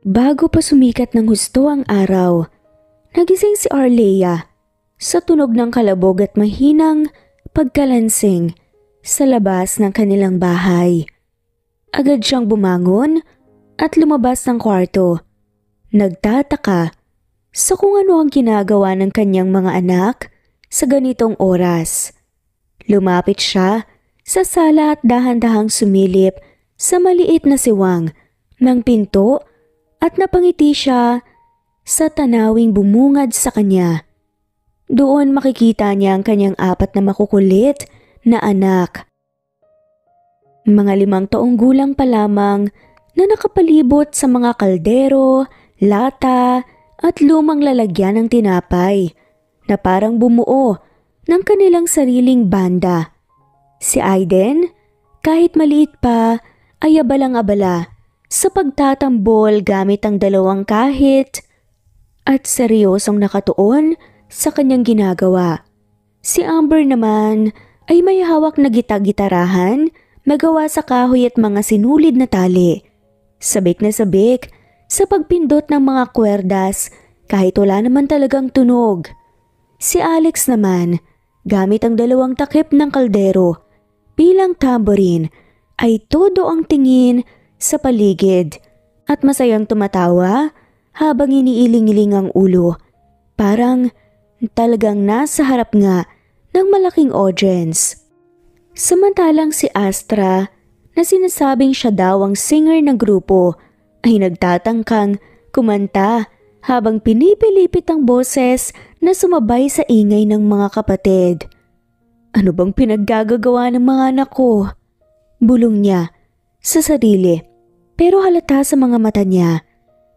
Bago pa sumikat ng husto ang araw, nagising si Arlea sa tunog ng kalabog at mahinang pagkalansing sa labas ng kanilang bahay. Agad siyang bumangon at lumabas ng kwarto. Nagtataka sa kung ano ang ginagawa ng kanyang mga anak sa ganitong oras. Lumapit siya sa sala at dahan-dahang sumilip sa maliit na siwang ng pinto at napangiti siya sa tanawing bumungad sa kanya. Doon makikita niya ang kanyang 4 na makukulit na anak. Mga 5 taong gulang pa lamang na nakapalibot sa mga kaldero, lata at lumang lalagyan ng tinapay na parang bumuo ng kanilang sariling banda. Si Aiden, kahit maliit pa, ay abalang-abala sa pagtatambol gamit ang 2 kahit at seryosong nakatuon sa kanyang ginagawa. Si Amber naman ay may hawak na gitarahan na gawa sa kahoy at mga sinulid na tali. Sabik na sabik sa pagpindot ng mga kwerdas kahit wala naman talagang tunog. Si Alex naman, gamit ang 2 takip ng kaldero bilang tamborin, ay todo ang tingin sa paligid at masayang tumatawa habang iniiling-iling ang ulo. Parang talagang nasa harap nga ng malaking audience. Samantalang si Astra, na sinasabing siya daw ang singer ng grupo, ay nagtatangkang kumanta habang pinipilipit ang boses na sumabay sa ingay ng mga kapatid. Ano bang pinaggagawa ng mga anak ko? Bulong niya sa sarili, pero halata sa mga mata niya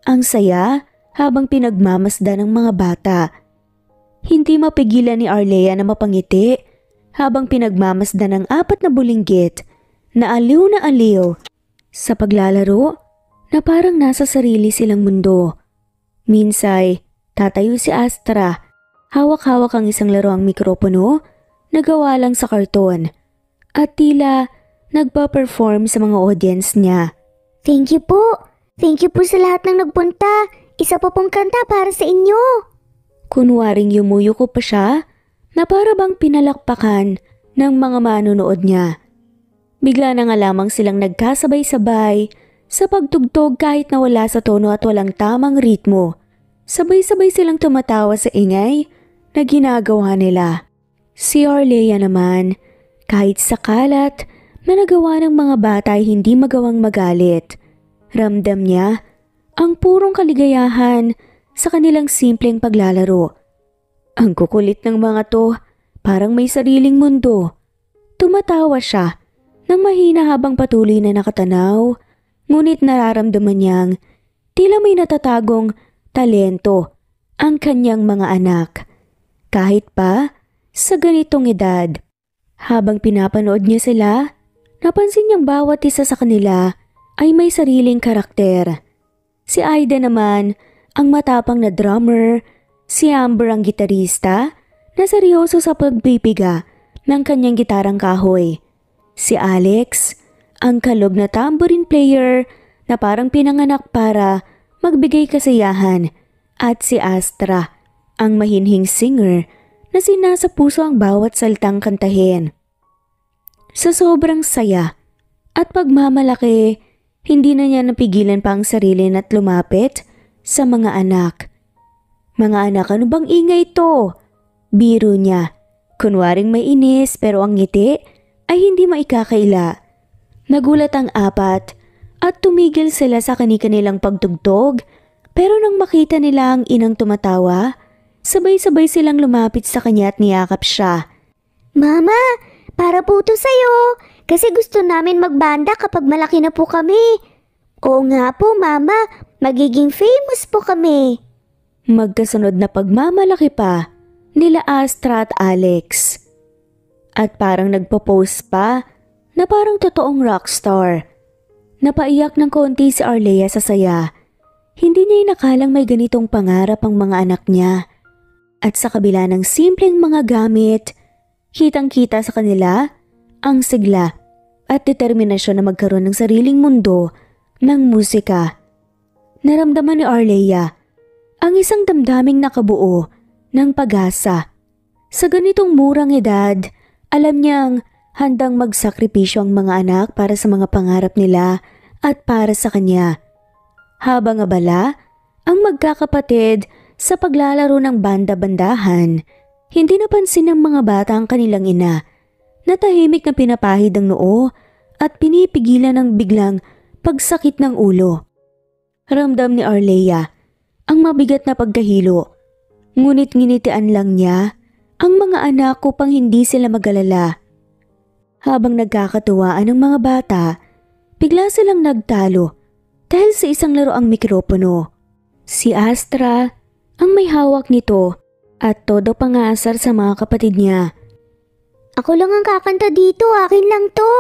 ang saya habang pinagmamasdan ng mga bata. Hindi mapigilan ni Arlea na mapangiti habang pinagmamasdan ng 4 na bulinggit na aliw sa paglalaro na parang nasa sarili silang mundo. Minsay, tatayo si Astra, hawak-hawak ang isang laruang mikropono na gawa lang sa karton at tila nagpa-perform sa mga audience niya. Thank you po! Thank you po sa lahat ng nagpunta. Isa pa pong kanta para sa inyo. Kunwaring yumuyuko pa siya na para bang pinalakpakan ng mga manonood niya. Bigla na nga lamang silang nagkasabay-sabay sa pagtugtog kahit na wala sa tono at walang tamang ritmo. Sabay-sabay silang tumatawa sa ingay na ginagawa nila. Si Arlea naman, kahit sa kalat na nagawa ng mga bata ay hindi magawang magalit. Ramdam niya ang purong kaligayahan sa kanilang simpleng paglalaro. Ang kukulit ng mga to, parang may sariling mundo. Tumatawa siya nang mahina habang patuloy na nakatanaw, ngunit nararamdaman niyang tila may natatagong talento ang kanyang mga anak. Kahit pa sa ganitong edad, habang pinapanood niya sila, napansin niyang bawat isa sa kanila ay may sariling karakter. Si Aida naman ang matapang na drummer, si Amber ang gitarista na seryoso sa pagpipiga ng kanyang gitarang kahoy. Si Alex ang kalog na tambourine player na parang pinanganak para magbigay kasiyahan, at si Astra ang mahinhing singer na sinasa puso ang bawat salitang kantahin. Sa sobrang saya at pagmamalaki, hindi na niya napigilan pa ang sarili at lumapit sa mga anak. Mga anak, ano bang ingay to? Biro niya. Kunwaring may inis pero ang ngiti ay hindi maikakaila. Nagulat ang 4 at tumigil sila sa kani-kanilang pagtugtog, pero nang makita nila ang inang tumatawa, sabay-sabay silang lumapit sa kanya at niyakap siya. Mama, para po to sa'yo. Kasi gusto namin magbanda kapag malaki na po kami. Oo nga po, Mama. Magiging famous po kami. Magkasunod na pagmamalaki pa nila Astra at Alex. At parang nagpo-post pa na parang totoong rockstar. Napaiyak ng konti si Arlea sa saya. Hindi niya inakalang may ganitong pangarap ang mga anak niya. At sa kabila ng simpleng mga gamit, kitang-kita sa kanila ang sigla at determinasyon na magkaroon ng sariling mundo ng musika. Naramdaman ni Arleia ang isang damdaming nakabuo ng pag-asa. Sa ganitong murang edad, alam niyang handang magsakripisyo ang mga anak para sa mga pangarap nila at para sa kanya. Habang abala ang magkakapatid sa paglalaro ng banda-bandahan, hindi napansin ng mga bata ang kanilang ina na tahimik na pinapahid ang noo at pinipigilan ng biglang pagsakit ng ulo. Ramdam ni Arleia ang mabigat na pagkahilo, ngunit nginitian lang niya ang mga anak upang hindi sila mag-alala. Habang nagkakatuwaan ang mga bata, bigla silang nagtalo dahil sa isang laroang mikropono. Si Astra ang may hawak nito at todo pangasar sa mga kapatid niya. Ako lang ang kakanta dito, akin lang to.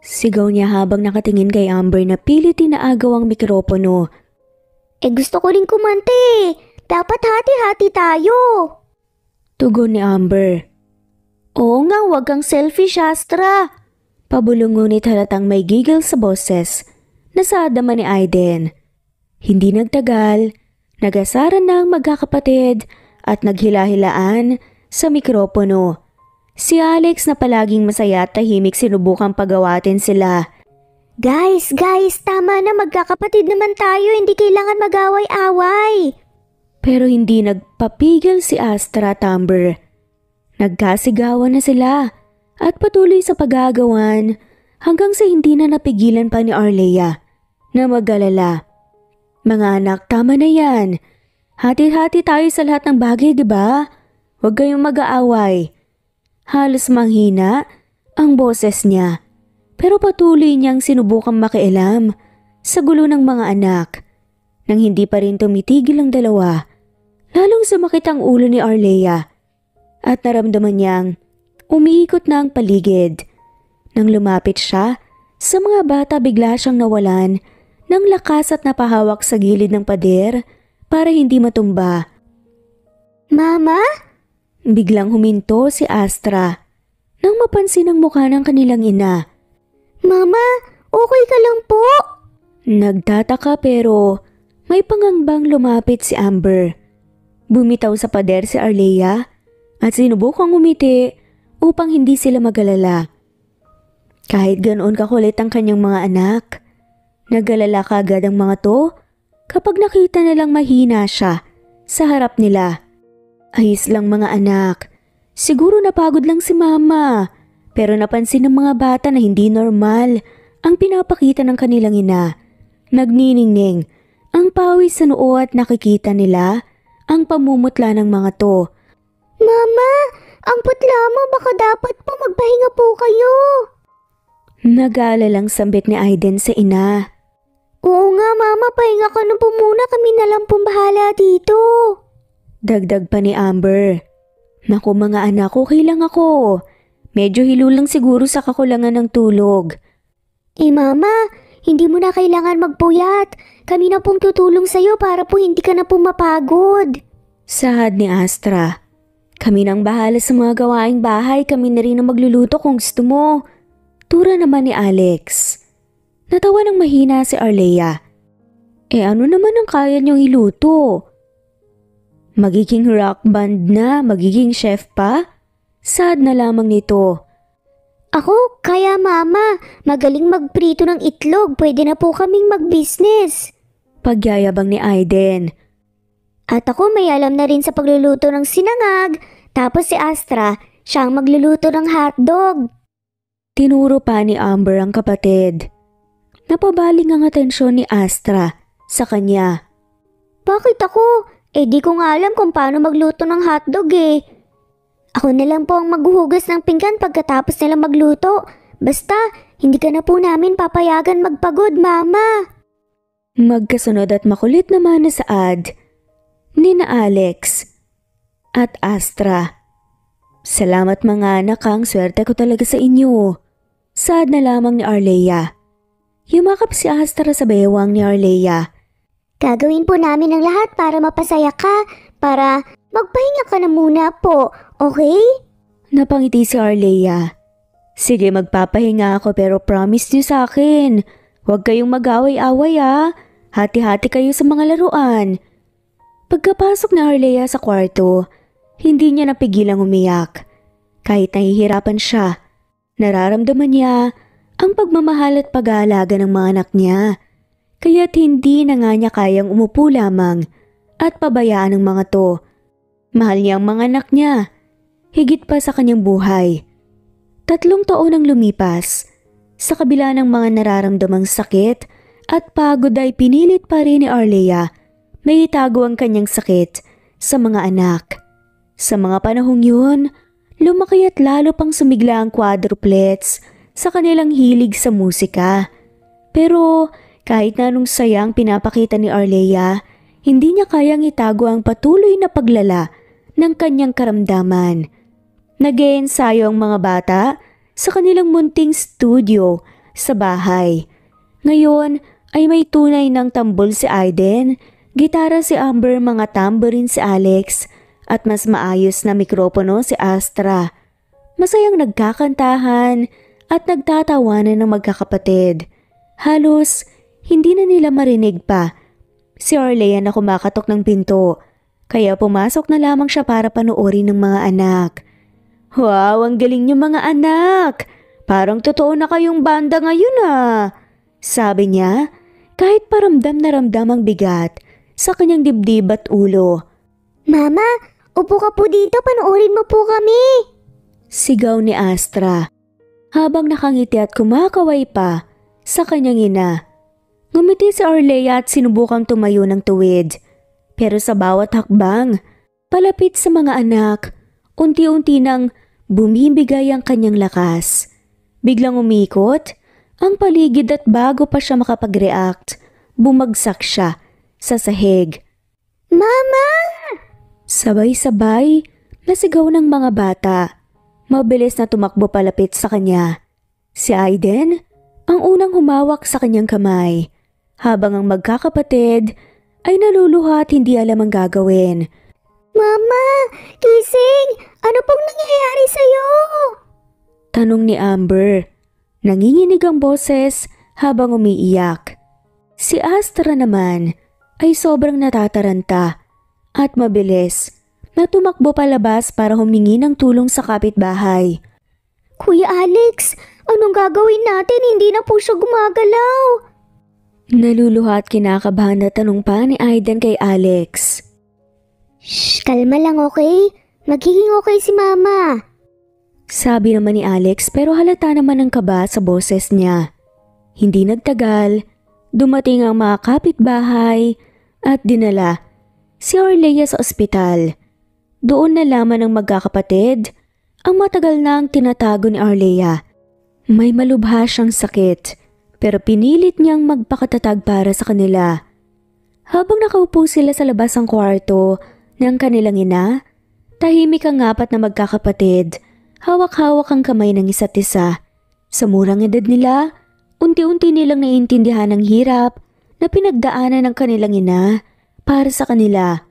Sigaw niya habang nakatingin kay Amber na pilit inaagaw ang mikropono. Gusto ko rin kumante. Dapat hati-hati tayo. Tugon ni Amber. Oo nga, wag kang selfish, Astra. Pabulong ngunit halatang may gigil sa boses na saadama ni Aiden. Hindi nagtagal, nagasaran na ang magkakapatid at naghila-hilaan sa mikropono. Si Alex na palaging masaya at tahimik sinubukang pagawatin sila. Guys, tama na, magkakapatid naman tayo, hindi kailangan mag-away-away. Pero hindi nagpapigil si Astra at Amber. Nagkasigawan na sila at patuloy sa pagagawan hanggang sa hindi na napigilan pa ni Arleia na mag-alala. Mga anak, tama na yan. Hati-hati tayo sa lahat ng bagay, di ba? Huwag kayong mag-aaway. Halos manghina ang boses niya. Pero patuloy niyang sinubukang makialam sa gulo ng mga anak. Nang hindi pa rin tumitigil ang dalawa, lalong sumakit ang ulo ni Arleia at naramdaman niyang umiikot na ang paligid. Nang lumapit siya sa mga bata, bigla siyang nawalan ng lakas at napahawak sa gilid ng pader para hindi matumba. Mama? Biglang huminto si Astra nang mapansin ang mukha ng kanilang ina. Mama, okay ka lang po? Nagtataka pero may pangangbang lumapit si Amber. Bumitaw sa pader si Arleia at sinubukang umiti upang hindi sila mag-alala. Kahit ganoon kakulit ang kanyang mga anak, nag-alala kaagad ang mga to kapag nakita nilang mahina siya sa harap nila. Ayos lang mga anak, siguro napagod lang si Mama. Pero napansin ng mga bata na hindi normal ang pinapakita ng kanilang ina. Nagniningning ang pawis sa noo at nakikita nila ang pamumutla ng mga to. Mama, ang putla mo, baka dapat po magpahinga po kayo. Nag-aalalang sambit ni Aiden sa ina. Oo nga Mama, pahinga ka na po muna, kami na lang pong bahala dito. Dagdag pa ni Amber. Naku mga anak, okay lang ako. Medyo hilo lang siguro sa kakulangan ng tulog. Mama, hindi mo na kailangan magpuyat. Kami na pong tutulong sa'yo para po hindi ka na po mapagod. Sahad ni Astra. Kami nang bahala sa mga gawaing bahay, kami na rin ang magluluto kung gusto mo. Tura naman ni Alex. Natawa ng mahina si Arleia. Ano naman ang kaya niyong iluto? Magiging rock band na, magiging chef pa? Sad na lamang nito. Ako, kaya Mama, magaling magprito ng itlog, pwede na po kaming mag-business. Pagyayabang ni Aiden. At ako may alam na rin sa pagluluto ng sinangag, tapos si Astra, siya ang magluluto ng hotdog. Tinuro pa ni Amber ang kapatid. Napabaling ang atensyon ni Astra sa kanya. Bakit ako? Di ko nga alam kung paano magluto ng hotdog eh. Ako na lang po ang maghuhugas ng pinggan pagkatapos nila magluto. Basta, hindi ka na po namin papayagan magpagod, Mama. Magkasunod at makulit naman na saad ni na Alex at Astra. Salamat mga anak, ang swerte ko talaga sa inyo. Saad na lamang ni Arleia. Yumakap si Astra sa bewang ni Arleia. Gagawin po namin ang lahat para mapasaya ka, para magpahinga ka na muna po, okay? Napangiti si Arleia. Sige, magpapahinga ako pero promise niyo sa akin. Huwag kayong mag-away-away Hati-hati kayo sa mga laruan. Pagkapasok ni Arlea sa kwarto, hindi niya napigilang umiyak. Kahit nahihirapan siya, nararamdaman niya ang pagmamahal at pag-aalaga ng mga anak niya. Kaya't hindi na nga niya kayang umupo lamang at pabayaan ang mga to. Mahal niya ang mga anak niya, higit pa sa kanyang buhay. 3 taon ang lumipas. Sa kabila ng mga nararamdamang sakit at pagod ay pinilit pa rin ni Arlea na itago ang kanyang sakit sa mga anak. Sa mga panahong yun, lumaki at lalo pang sumigla ang quadruplets sa kanilang hilig sa musika. Pero kahit na anong sayang pinapakita ni Arlea, hindi niya kayang itago ang patuloy na paglala ng kanyang karamdaman. Nag-eensayo ang mga bata sa kanilang munting studio sa bahay. Ngayon ay may tunay ng tambol si Aiden, gitara si Amber, mga tamborin si Alex, at mas maayos na mikropono si Astra. Masayang nagkakantahan at nagtatawanan ng magkakapatid. Halos hindi na nila marinig pa si Arlea na kumakatok ng pinto, kaya pumasok na lamang siya para panoorin ng mga anak. Wow, ang galing niyo mga anak! Parang totoo na kayong banda ngayon ah! Sabi niya, kahit paramdam na ramdam ang bigat sa kanyang dibdib at ulo. Mama, upo ka po dito, panoorin mo po kami. Sigaw ni Astra, habang nakangiti at kumakaway pa sa kanyang ina. Ngumiti si Arlea at sinubukang tumayo ng tuwid. Pero sa bawat hakbang, palapit sa mga anak, unti-unti nang bumibigay ang kanyang lakas. Biglang umikot ang paligid at bago pa siya makapag-react, bumagsak siya sa sahig. Mama! Sabay-sabay nasigaw ng mga bata. Mabilis na tumakbo palapit sa kanya. Si Aiden ang unang humawak sa kanyang kamay, habang ang magkakapatid ay naluluha at hindi alam ang gagawin. Mama! Gising! Ano pong nangyayari sa'yo? Tanong ni Amber. Nanginginig ang boses habang umiiyak. Si Astra naman ay sobrang natataranta at mabilis na tumakbo palabas para humingi ng tulong sa kapitbahay. Kuya Alex, anong gagawin natin? Hindi na po siya gumagalaw. Naluluha at kinakabahan na tanong pa ni Aiden kay Alex. Shh, kalma lang, okay? Magiging okay si Mama. Sabi naman ni Alex, pero halata naman ang kaba sa boses niya. Hindi nagtagal, dumating ang mga kapitbahay at dinala si Arlea sa ospital. Doon nalaman ng magkakapatid ang matagal na ang tinatago ni Arlea. May malubha siyang sakit, pero pinilit niyang magpakatatag para sa kanila. Habang nakaupo sila sa labas ng kwarto ng kanilang ina, tahimik ang 4 na magkakapatid, hawak-hawak ang kamay ng isa't isa. Sa murang edad nila, unti-unti nilang naiintindihan ang hirap na pinagdaanan ng kanilang ina para sa kanila.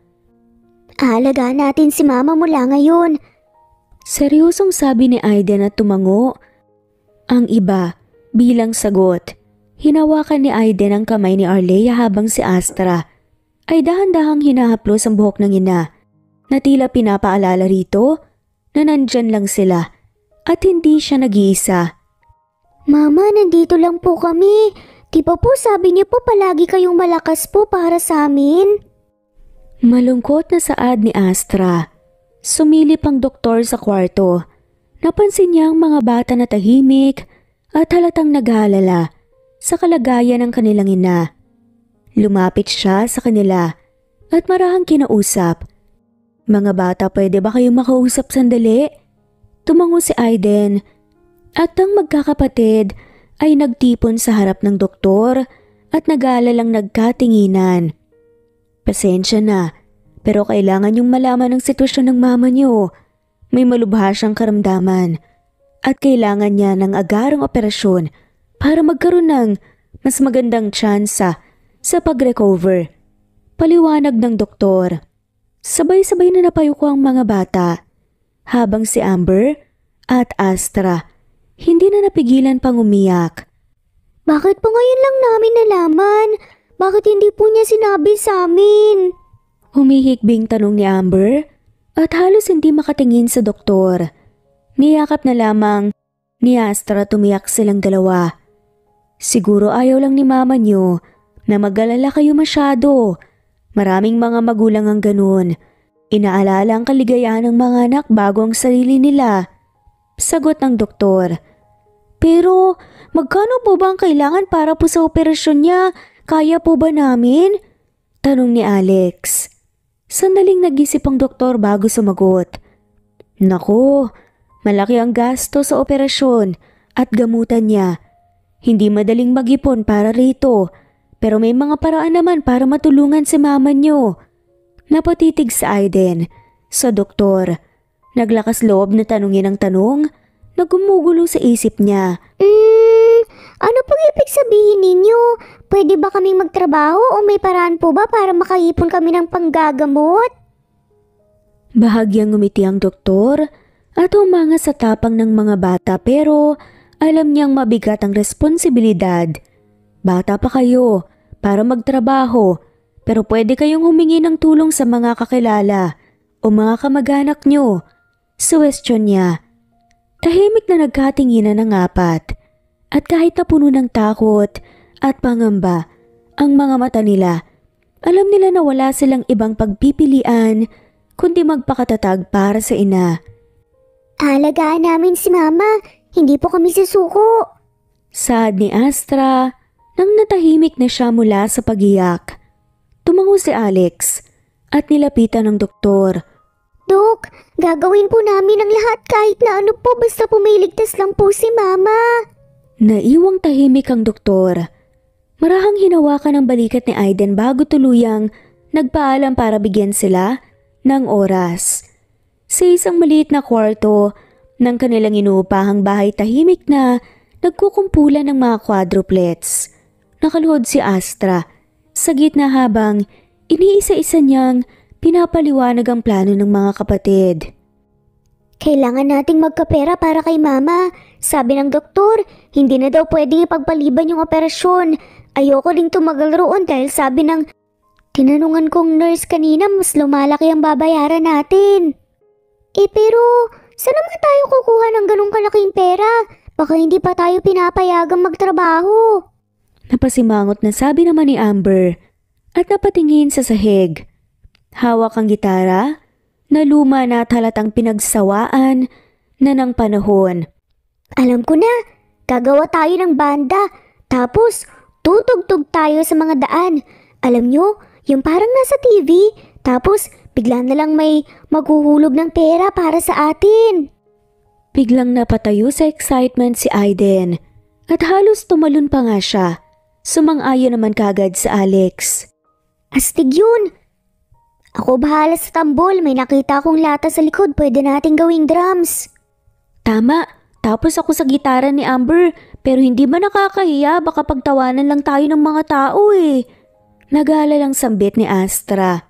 Aalagaan natin si Mama mula ngayon. Seryosong sabi ni Aiden at tumango. Ang iba, bilang sagot, hinawakan ni Aiden ang kamay ni Arlea habang si Astra ay dahan-dahang hinahaplos ang buhok ng ina, na tila pinapaalala rito na nandyan lang sila at hindi siya nag-iisa. Mama, nandito lang po kami. Di ba po sabi niyo po palagi kayong malakas po para sa amin? Malungkot na saad ni Astra. Sumilip ang doktor sa kwarto. Napansin niya ang mga bata na tahimik at halatang nag-aalala sa kalagayan ng kanilang ina. Lumapit siya sa kanila at marahang kinausap. Mga bata, pwede ba kayong makausap sandali? Tumango si Aiden at ang magkakapatid ay nagtipon sa harap ng doktor at nag-aalalang nagkatinginan. Pasensya na, pero kailangan niyong malaman ang sitwasyon ng mama niyo. May malubha siyang karamdaman at kailangan niya ng agarang operasyon para magkaroon ng mas magandang tsansa sa pag-recover. Paliwanag ng doktor. Sabay-sabay na napayuko ang mga bata, habang si Amber at Astra hindi na napigilan pang umiyak. Bakit po ngayon lang namin nalaman? Bakit hindi po niya sinabi sa amin? Humihikbing tanong ni Amber at halos hindi makatingin sa doktor. Niyakap na lamang ni Astra, tumiyak silang dalawa. Siguro ayaw lang ni mama niyo na mag-alala kayo masyado. Maraming mga magulang ang ganun. Inaalala ang kaligayahan ng mga anak bago ang sarili nila. Sagot ng doktor. Pero magkano po ba ang kailangan para po sa operasyon niya? Kaya po ba namin? Tanong ni Alex. Sandaling nag-isip ang doktor bago sumagot. Nako, malaki ang gasto sa operasyon at gamutan niya. Hindi madaling mag-ipon para rito, pero may mga paraan naman para matulungan si mama niyo. Napatitig si Aiden sa doktor. Naglakas loob na tanungin ang tanong na gumugulo sa isip niya. Ano pong ibig sabihin ninyo? Pwede ba kaming magtrabaho o may paraan po ba para makaipon kami ng panggagamot? Bahagyang ngumiti ang doktor at humanga sa tapang ng mga bata, pero alam niyang mabigat ang responsibilidad. Bata pa kayo para magtrabaho, pero pwede kayong humingi ng tulong sa mga kakilala o mga kamag-anak niyo. Suwestyon niya. Tahimik na nagkatinginan ng apat, at kahit na puno ng takot at pangamba ang mga mata nila, alam nila na wala silang ibang pagpipilian kundi magpakatatag para sa ina. Alagaan namin si Mama, hindi po kami susuko. Saad ni Astra nang natahimik na siya mula sa pagiyak. Tumango si Alex at nilapitan ng doktor. Dok, gagawin po namin ang lahat kahit na ano po basta pumiligtas lang po si Mama. Naiwang tahimik ang doktor. Marahang hinawakan ang balikat ni Aiden bago tuluyang nagpaalam para bigyan sila ng oras. Sa isang maliit na kwarto ng kanilang inuupahang bahay, tahimik na nagkukumpulan ng mga quadruplets. Nakaluhod si Astra sa gitna habang iniisa-isa niyang pinapaliwanag ang plano ng mga kapatid. Kailangan nating magkapera para kay Mama. Sabi ng doktor, hindi na daw pwedeng ipagpaliban yung operasyon. Ayoko ding tumagal roon dahil sabi ng tinanungan kong nurse kanina mas lumalaki ang babayaran natin. Pero saan naman tayo kukuha ng ganong kalaking pera? Baka hindi pa tayo pinapayagang magtrabaho. Napasimangot na sabi naman ni Amber at napatingin sa sahig. Hawak ang gitara na luma na at halatang pinagsawaan na ng panahon. Alam ko na, gagawa tayo ng banda, tapos tutugtog tayo sa mga daan. Alam nyo, yung parang nasa TV, tapos bigla na lang may maghuhulog ng pera para sa atin. Biglang napatayo sa excitement si Aiden at halos tumalon pa nga siya. Sumang-ayon naman kagad si Alex. Astig yun! Ako bahala sa tambol, may nakita akong lata sa likod, pwede nating gawing drums. Tama, tapos ako sa gitara ni Amber, pero hindi ba nakakahiya, baka pagtawanan lang tayo ng mga tao eh. Nag-aalala lang sambit ni Astra.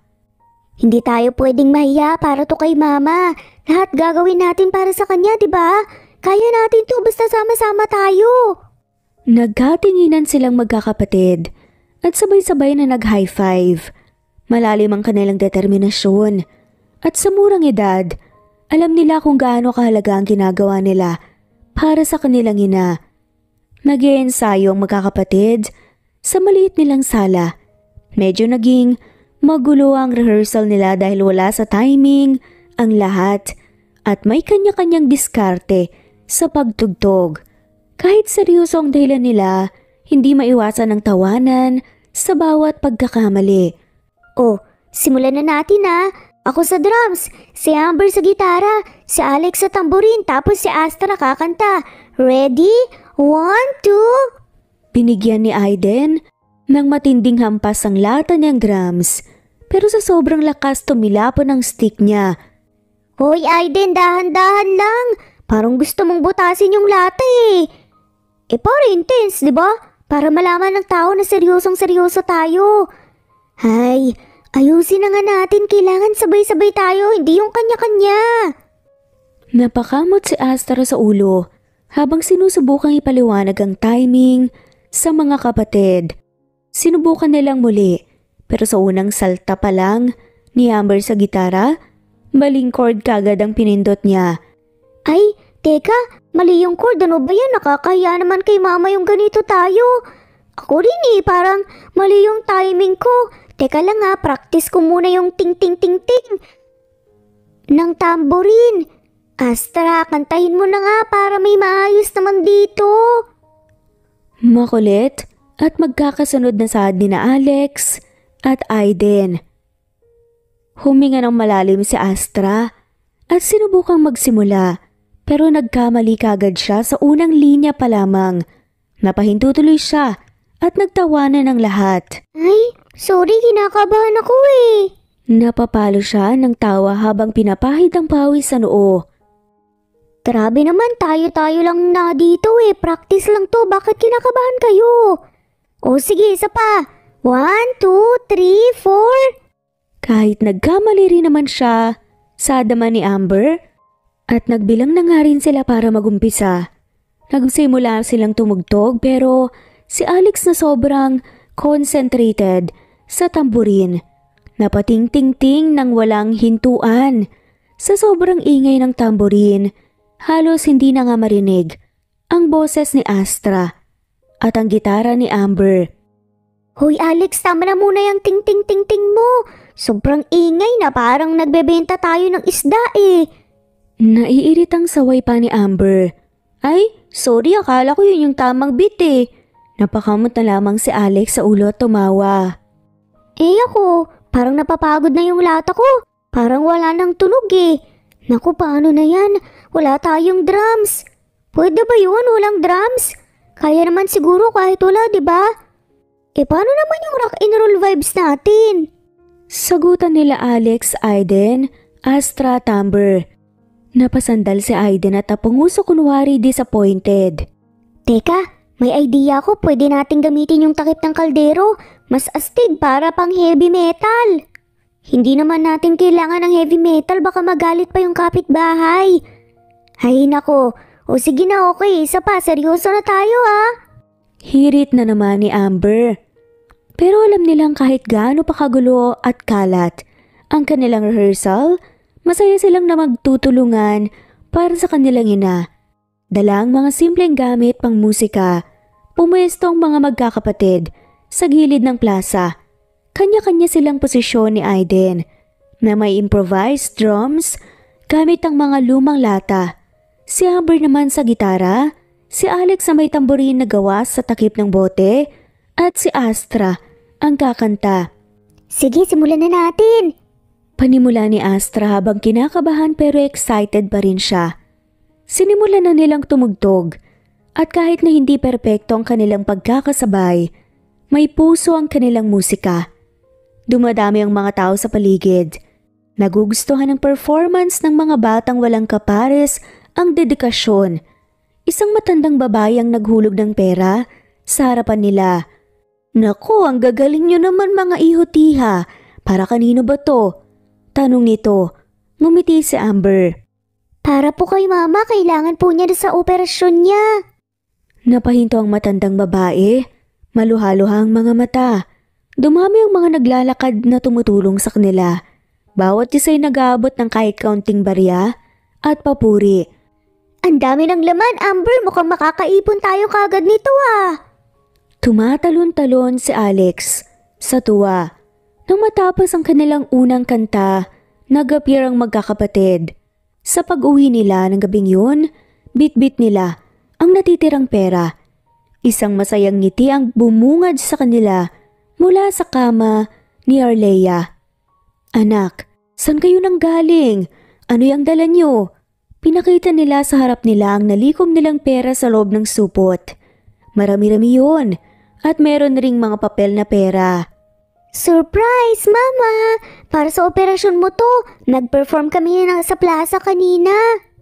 Hindi tayo pwedeng mahiya para to kay Mama. Lahat gagawin natin para sa kanya, di ba? Kaya natin to basta sama-sama tayo. Nagkatinginan silang magkakapatid at sabay-sabay na nag-high five. Malalim ang kanilang determinasyon at sa murang edad, alam nila kung gaano kahalaga ang ginagawa nila para sa kanilang ina. Nag-iensayo ang magkakapatid sa maliit nilang sala. Medyo naging magulo ang rehearsal nila dahil wala sa timing ang lahat at may kanya-kanyang diskarte sa pagtugtog. Kahit seryoso ang dahilan nila, hindi maiwasan ang tawanan sa bawat pagkakamali. Oh, simulan na natin ah. Ako sa drums, si Amber sa gitara, si Alex sa tamborin, tapos si Astra kakanta. Ready? 1, 2... Binigyan ni Aiden ng matinding hampas ang lata niyang drums, pero sa sobrang lakas tumilapon ang stick niya. Hoy Aiden, dahan-dahan lang. Parang gusto mong butasin yung lata eh. Para intense, di ba? Para malaman ng tao na seryosong-seryoso tayo. Hay, ayusin na nga natin. Kailangan sabay-sabay tayo, hindi yung kanya-kanya. Napakamot si Astra sa ulo habang sinusubukang ipaliwanag ang timing sa mga kapatid. Sinubukan nilang muli, pero sa unang salta pa lang ni Amber sa gitara, maling chord kagad ang pinindot niya. Ay, teka, mali yung chord. Ano ba yan? Nakakahiya naman kay mama yung ganito tayo. Ako rin parang mali yung timing ko. Teka lang practice ko muna yung ting-ting-ting-ting ng tamborin. Astra, kantahin mo na nga para may maayos naman dito. Makulit at magkakasunod na saad ni na Alex at Aiden. Huminga ng malalim si Astra at sinubukang magsimula, pero nagkamali kagad siya sa unang linya pa lamang. Napahinto tuloy siya at nagtawanan ng lahat. Ay, sorry, kinakabahan ako Napapalo siya ng tawa habang pinapahid ang pawis sa noo. Grabe naman, tayo-tayo lang na dito Practice lang to, bakit kinakabahan kayo? O sige, isa pa. 1, 2, 3, 4. Kahit nagkamali rin naman siya, sadama ni Amber, at nagbilang na nga rin sila para magumpisa. Nagsimula silang tumugtog pero si Alex na sobrang concentrated sa tamburin. Napating-ting-ting nang walang hintuan. Sa sobrang ingay ng tamburin, halos hindi na nga marinig ang boses ni Astra at ang gitara ni Amber. Hoy Alex, tama na muna yung ting-ting-ting-ting mo. Sobrang ingay na parang nagbebenta tayo ng isda Naiiritang saway pa ni Amber. Ay, sorry, akala ko yun yung tamang beat Napakamot na lamang si Alex sa ulo at tumawa. Ako, parang napapagod na yung lata ko. Parang wala nang tunog Naku, paano na yan? Wala tayong drums. Pwede ba yun? Walang drums? Kaya naman siguro kahit wala, di ba? Paano naman yung rock and roll vibes natin? Sagutan nila Alex, Aiden, Astra, Amber. Napasandal si Aiden at napanguso kunwari disappointed. Teka, may idea ko. Pwede nating gamitin yung takip ng kaldero. Mas astig para pang heavy metal. Hindi naman natin kailangan ng heavy metal, baka magalit pa yung kapitbahay. Ay nako, o sige na, okay, isa pa, seryoso na tayo Hirit na naman ni Amber. Pero alam nilang kahit gaano pa kagulo at kalat ang kanilang rehearsal, masaya silang na magtutulungan para sa kanilang ina. Dala ang mga simpleng gamit pang musika, pumuesto ang mga magkakapatid sa gilid ng plaza. Kanya-kanya silang posisyon ni Aiden na may improvised drums gamit ang mga lumang lata. Si Amber naman sa gitara, si Alex na may tamborin na gawa sa takip ng bote at si Astra ang kakanta. Sige, simulan na natin. Panimula ni Astra habang kinakabahan pero excited pa rin siya. Sinimulan na nilang tumugtog at kahit na hindi perpekto ang kanilang pagkakasabay, may puso ang kanilang musika. Dumadami ang mga tao sa paligid. Nagugustuhan ng performance ng mga batang walang kapares ang dedikasyon. Isang matandang babae ang naghulog ng pera sa harapan nila. Naku, ang gagaling nyo naman mga ihutiha. Para kanino ba to? Tanong nito. Ngumiti si Amber. Para po kay mama, kailangan po niya sa operasyon niya. Napahinto ang matandang babae. Maluha-luha ang mga mata. Dumami ang mga naglalakad na tumutulong sa kanila. Bawat isa'y nag-aabot ng kahit kaunting barya at papuri. Ang dami ng laman, Amber. Mukhang makakaipon tayo kagad nito Tumatalon-talon si Alex sa tuwa. Nang matapos ang kanilang unang kanta, nag-appear ang magkakapatid. Sa pag-uwi nila ng gabing yun, bit-bit nila ang natitirang pera. Isang masayang ngiti ang bumungad sa kanila mula sa kama ni Arleia. Anak, saan kayo nanggaling? Ano yung dala nyo? Pinakita nila sa harap nila ang nalikom nilang pera sa loob ng supot. Marami-rami yun at meron ring mga papel na pera. Surprise, Mama! Para sa operasyon mo to, nag-perform kami sa plaza kanina.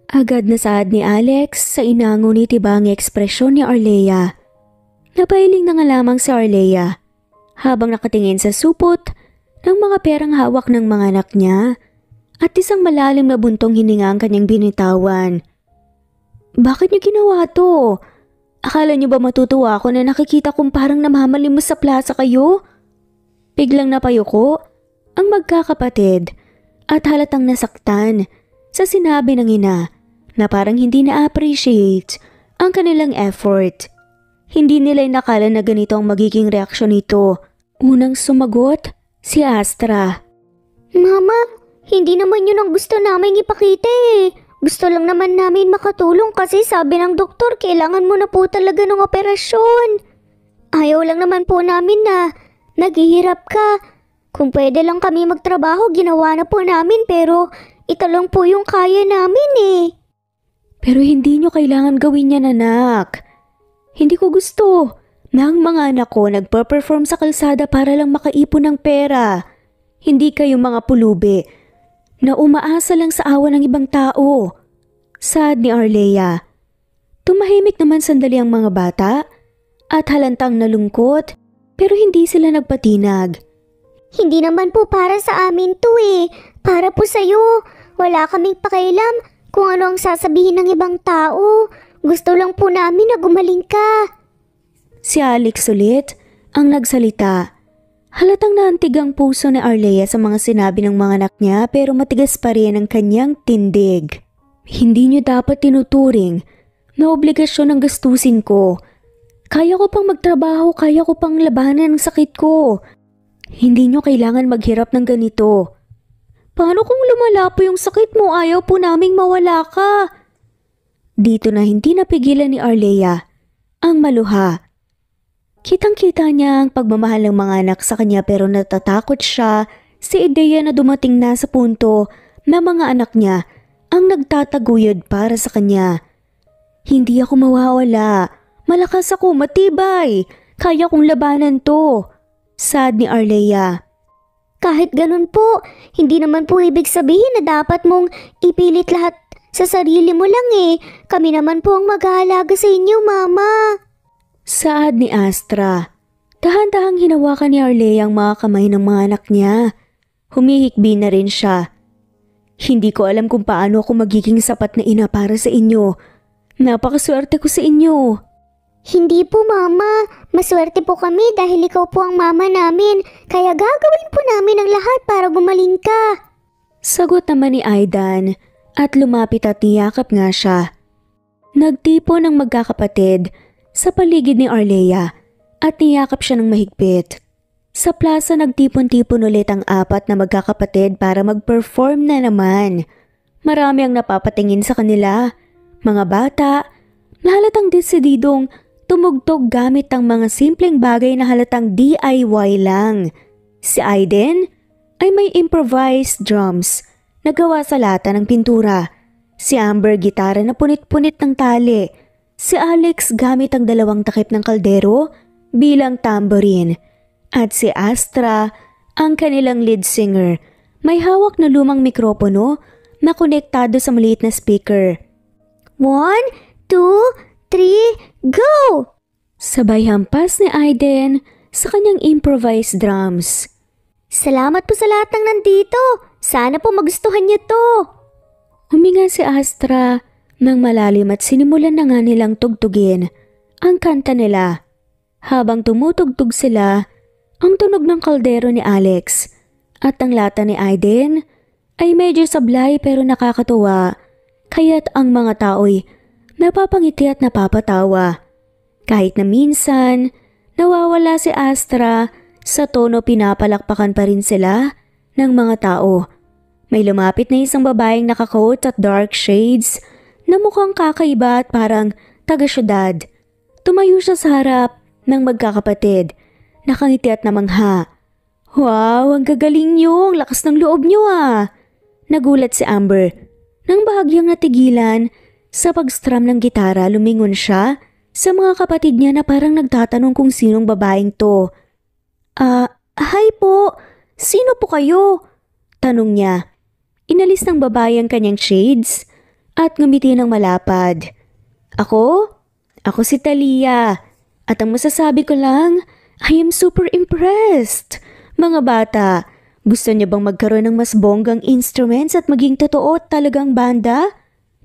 Agad na saad ni Alex sa inango ni tibang ekspresyon ni Arleia. Napailing na nga lamang si Arleia habang nakatingin sa supot ng mga perang hawak ng mga anak niya at isang malalim na buntong hininga ang kanyang binitawan. Bakit niyo ginawa to? Akala niyo ba matutuwa ako na nakikita kong parang namamalimos sa plaza kayo? Biglang napayuko ang magkakapatid at halatang nasaktan sa sinabi ng ina na parang hindi na-appreciate ang kanilang effort. Hindi nila inakala na ganito ang magiging reaksyon nito. Unang sumagot si Astra. Mama, hindi naman yun ang gusto namin ipakita eh. Gusto lang naman namin makatulong kasi sabi ng doktor kailangan mo na po talaga ng operasyon. Ayaw lang naman po namin na naghihirap ka. Kung pwede lang kami magtrabaho, ginawa na po namin pero ito lang po yung kaya namin eh. Pero hindi nyo kailangan gawin yan, anak. Hindi ko gusto na ang mga anak ko nagpa-perform sa kalsada para lang makaipon ng pera. Hindi kayo mga pulubi na umaasa lang sa awa ng ibang tao. Sad ni Arlea. Tumahimik naman sandali ang mga bata at halantang nalungkot pero hindi sila nagpatinag. Hindi naman po para sa amin to eh. Para po sa'yo. Wala kaming pakialam kung ano ang sasabihin ng ibang tao. Gusto lang po namin na gumaling ka. Si Alex ulit ang nagsalita. Halatang naantig ang puso ni Arlea sa mga sinabi ng mga anak niya pero matigas pa rin ang kanyang tindig. Hindi niyo dapat tinuturing na obligasyon ang gastusin ko. Kaya ko pang magtrabaho, kaya ko pang labanan ang sakit ko. Hindi niyo kailangan maghirap ng ganito. Paano kung lumala po yung sakit mo? Ayaw po naming mawala ka. Dito na hindi napigilan ni Arlea ang maluha. Kitang-kita niya ang pagmamahal ng mga anak sa kanya pero natatakot siya sa ideya na dumating na sa punto na mga anak niya ang nagtataguyod para sa kanya. Hindi ako mawawala. Malakas ako, matibay. Kaya kong labanan to. Sad ni Arlea. Kahit ganun po, hindi naman po ibig sabihin na dapat mong ipilit lahat sa sarili mo lang eh. Kami naman po ang mag-aalaga sa inyo, Mama. Saad ni Astra. Dahan-dahang hinawakan ni Arlea ang mga kamay ng mga anak niya. Humihikbi na rin siya. Hindi ko alam kung paano ako magiging sapat na ina para sa inyo. Napakaswerte ko sa inyo. Hindi po, Mama. Maswerte po kami dahil ikaw po ang mama namin. Kaya gagawin po namin ang lahat para gumaling ka. Sagot naman ni Aidan at lumapit at niyakap nga siya. Nagtipo ng magkakapatid sa paligid ni Arlea at niyakap siya ng mahigpit. Sa plaza nagtipon-tipon ulit ang apat na magkakapatid para mag-perform na naman. Marami ang napapatingin sa kanila. Mga bata na halatang desididong tumugtog gamit ang mga simpleng bagay na halatang DIY lang. Si Aiden ay may improvised drums na gawa sa lata ng pintura. Si Amber gitara na punit-punit ng tali. Si Alex gamit ang 2 takip ng kaldero bilang tambourine. At si Astra, ang kanilang lead singer, may hawak na lumang mikropono na konektado sa maliit na speaker. 1, 2, 3, go! Sabay hampas ni Aiden sa kanyang improvised drums. Salamat po sa lahat ng nandito. Sana po magustuhan niyo to. Huminga si Astra ng malalim at sinimulan na nga nilang tugtugin ang kanta nila. Habang tumutugtog sila, ang tunog ng kaldero ni Alex at ang lata ni Aiden ay medyo sablay pero nakakatuwa, kaya't ang mga tao'y napapangiti at napapatawa. Kahit na minsan, nawawala si Astra, sa tono pinapalakpakan pa rin sila ng mga tao. May lumapit na isang babaeng nakakoat at dark shades na mukhang kakaiba at parang taga-syudad. Tumayo siya sa harap ng magkakapatid. Nakangiti at namangha. Wow, ang gagaling niyo, ang lakas ng loob niyo ah. Nagulat si Amber. Nang bahagyang natigilan, sa pag-strum ng gitara lumingon siya sa mga kapatid niya na parang nagtatanong kung sinong babaeng to. Hi po, sino po kayo? Tanong niya. Inalis ng babae ang kanyang shades at ngumiti ng malapad. Ako? Ako si Talia. At ang masasabi ko lang, I am super impressed. Mga bata, gusto niyo bang magkaroon ng mas bonggang instruments at maging totoo at talagang banda?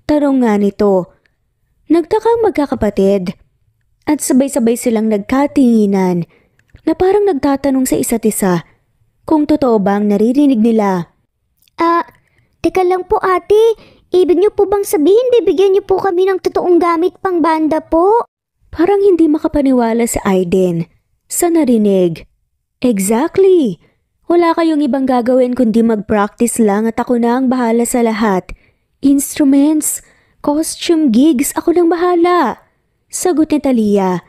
Tarong nga nito. Nagtakang magkakapatid. at sabay-sabay silang nagkatinginan na parang nagtatanong sa isa't isa kung totoo ba ang naririnig nila. Teka lang po ate, ibig niyo po bang sabihin bibigyan niyo po kami ng totoong gamit pang banda po? Parang hindi makapaniwala si Aiden sa narinig. Exactly! Wala kayong ibang gagawin kundi mag-practice lang at ako na ang bahala sa lahat. Instruments, costume gigs, ako nang bahala. Sagot ni Talia.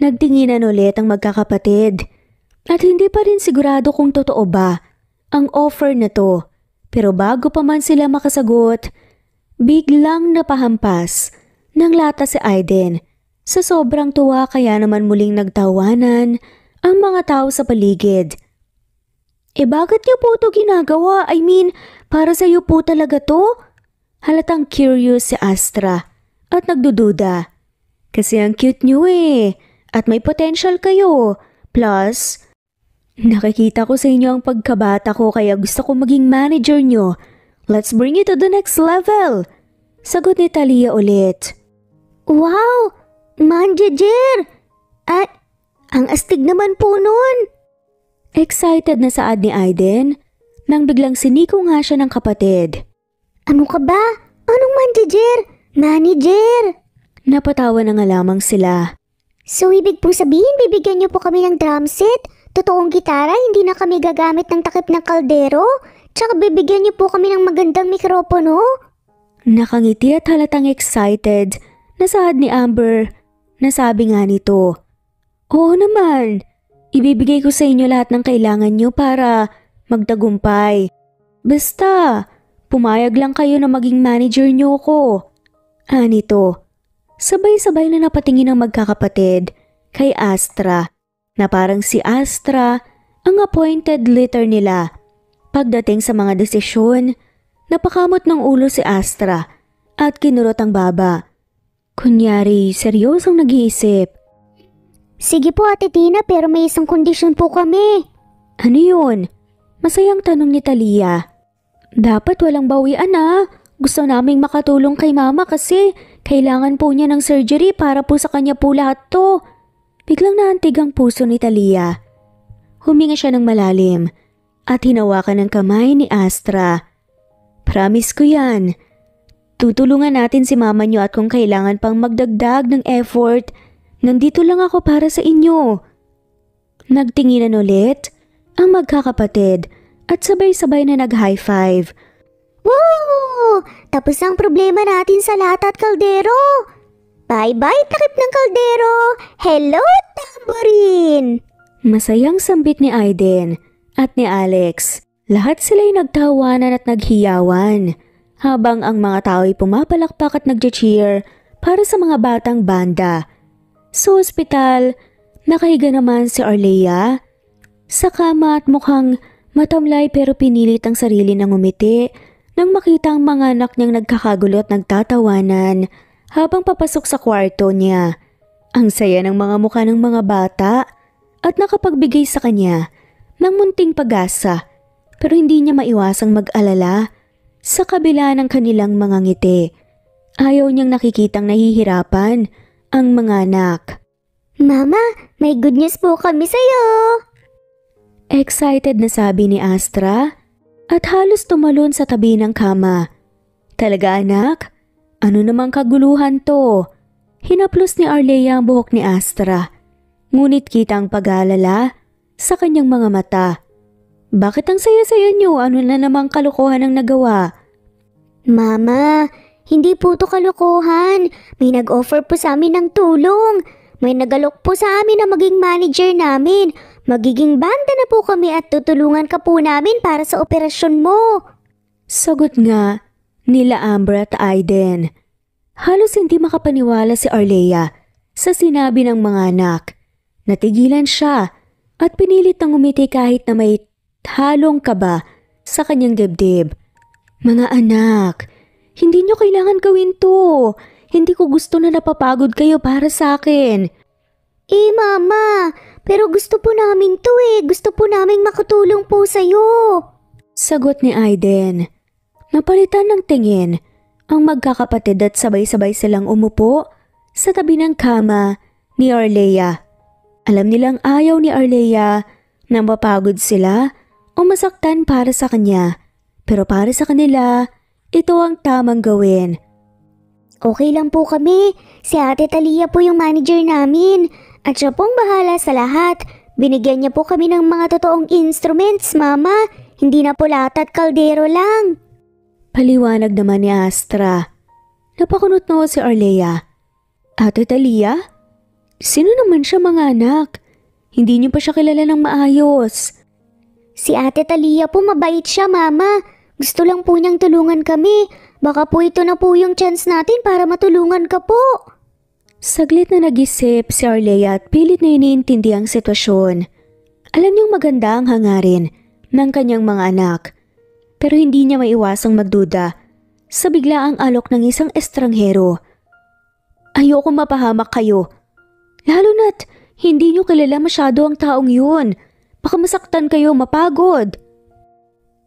Nagtinginan ulit ang magkakapatid at hindi pa rin sigurado kung totoo ba ang offer na to. Pero bago pa man sila makasagot, biglang napahampas ng lata si Aiden. Sa sobrang tuwa kaya naman muling nagtawanan ang mga tao sa paligid. Bakit niyo po ito ginagawa? I mean, para sa iyo po talaga to? Halatang curious si Astra at nagdududa. Kasi ang cute niyo at may potential kayo. Plus, nakikita ko sa inyo ang pagkabata ko kaya gusto ko maging manager niyo. Let's bring it to the next level. Sagot ni Talia ulit. Wow! Manager! At ang astig naman po nun. Excited na saad ni Aiden nang biglang siniko nga siya ng kapatid. Ano ka ba? Anong manager? Manager! Napatawa na nga lamang sila. So ibig pong sabihin bibigyan niyo po kami ng drum set? Totoong gitara, hindi na kami gagamit ng takip ng kaldero? Tsaka bibigyan niyo po kami ng magandang mikropono? Nakangiti at halatang excited na saad ni Amber. Nasabi nga nito, Oo naman, ibibigay ko sa inyo lahat ng kailangan nyo para magtagumpay. Basta, pumayag lang kayo na maging manager nyo ko. Nito, sabay-sabay na napatingin ang magkakapatid kay Astra na parang si Astra ang appointed leader nila. Pagdating sa mga desisyon, napakamot ng ulo si Astra at kinurot ang baba. Kunyari, seryosong nag-iisip. Sige po Ate Tina, pero may isang kondisyon po kami. Ano yun? Masayang tanong ni Talia. Dapat walang bawian Gusto naming makatulong kay mama kasi kailangan po niya ng surgery para po sa kanya po lahat to. Biglang naantig ang puso ni Talia. Huminga siya ng malalim at hinawakan ng kamay ni Astra. Promise ko yan. Tutulungan natin si mama niyo at kung kailangan pang magdagdag ng effort, nandito lang ako para sa inyo. Nagtinginan ulit ang magkakapatid at sabay-sabay na nag-high five. Wow! Tapos ang problema natin sa lata at kaldero. Bye-bye takip ng kaldero. Hello, tamborin! Masayang sambit ni Aiden at ni Alex. Lahat sila'y nagtawanan at naghiyawan habang ang mga tao'y pumapalakpak at nagche-cheer para sa mga batang banda. Sa ospital, nakahiga naman si Arlea sa kama at mukhang matamlay pero pinilit ang sarili ng umiti nang makita ang mga anak niyang nagkakagulo at nagtatawanan habang papasok sa kwarto niya. Ang saya ng mga mukha ng mga bata at nakapagbigay sa kanya ng munting pag-asa pero hindi niya maiwasang mag-alala sa kabila ng kanilang mga ngiti. Ayaw niyang nakikitang nahihirapan ang mga anak. Mama, may good news po kami sa'yo. Excited na sabi ni Astra at halos tumalon sa tabi ng kama. Talaga anak? Ano namang kaguluhan to? Hinaplos ni Arlea ang buhok ni Astra. Ngunit kita ang pag-aalala sa kanyang mga mata. Bakit ang saya-saya niyo? Ano na namang kalokohan ang nagawa? Mama, hindi po to kalokohan. May nag-offer po sa amin ng tulong. May nagalok po sa amin na maging manager namin. Magiging banda na po kami at tutulungan ka po namin para sa operasyon mo. Sagot nga nila Amber at Aiden. Halos hindi makapaniwala si Arlea sa sinabi ng mga anak. Natigilan siya at pinilit ng umiti kahit na may halong kaba sa kanyang dibdib. Mga anak, hindi niyo kailangan gawin to. Hindi ko gusto na napapagod kayo para sa akin. Mama, pero gusto po namin to Gusto po namin makatulong po sa'yo. Sagot ni Aiden. Napalitan ng tingin ang magkakapatid at sabay-sabay silang umupo sa tabi ng kama ni Arlea. Alam nilang ayaw ni Arlea na mapagod sila o masaktan para sa kanya. Pero para sa kanila, ito ang tamang gawin. Okay lang po kami. Si Ate Talia po yung manager namin. At siya pong bahala sa lahat. Binigyan niya po kami ng mga totoong instruments, Mama. Hindi na po lata at kaldero lang. Paliwanag naman ni Astra. Napakunot na si Arlea. Ate Talia? Sino naman siya mga anak? Hindi niyo pa siya kilala ng maayos. Si Ate Talia po mabait siya, Mama. Gusto lang po niyang tulungan kami. Baka po ito na po yung chance natin para matulungan ka po. Saglit na nag-isip si Arlea at pilit na iniintindi ang sitwasyon. Alam niyang maganda ang hangarin ng kanyang mga anak. Pero hindi niya maiwasang magduda sa biglaang alok ng isang estranghero. Ayoko mapahamak kayo. Lalo na't hindi niyo kilala masyado ang taong yun. Baka masaktan kayo, mapagod.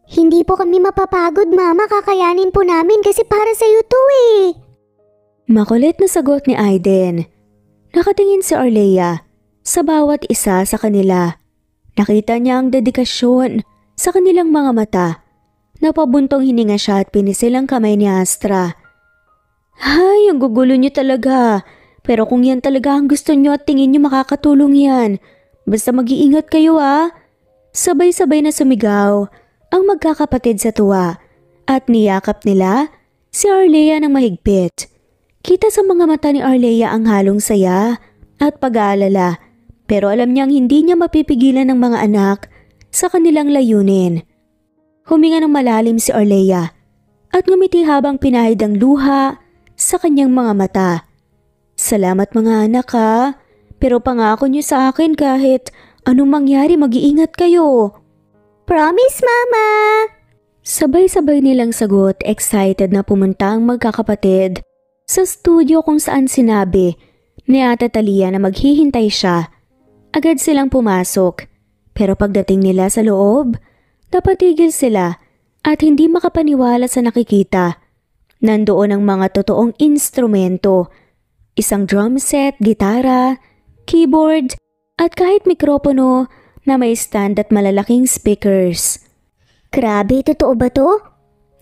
Hindi po kami mapapagod, Mama. Kakayanin po namin kasi para sa'yo to eh. Makulit na sagot ni Aiden. Nakatingin si Arlea sa bawat isa sa kanila. Nakita niya ang dedikasyon sa kanilang mga mata. Napabuntong hininga siya at pinisil ang kamay ni Astra. Ay, ang gugulo niyo talaga. Pero kung yan talaga ang gusto niyo at tingin niyo makakatulong yan, basta mag-iingat kayo ha. Sabay-sabay na sumigaw ang magkakapatid sa tuwa at niyakap nila si Arlea ng mahigpit. Kita sa mga mata ni Arlea ang halong saya at pag-aalala, pero alam niyang hindi niya mapipigilan ng mga anak sa kanilang layunin. Huminga ng malalim si Arlea at ngumiti habang pinahid ang luha sa kanyang mga mata. Salamat mga anak ha, pero pangako niyo sa akin kahit anong mangyari mag-iingat kayo. Promise, Mama! Sabay-sabay nilang sagot, excited na pumunta ang magkakapatid sa studio kung saan sinabi ni Ate Talia na maghihintay siya. Agad silang pumasok, pero pagdating nila sa loob, napatigil sila at hindi makapaniwala sa nakikita. Nandoon ang mga totoong instrumento. Isang drum set, gitara, keyboard, at kahit mikropono na may stand at malalaking speakers. Grabe, totoo ba to?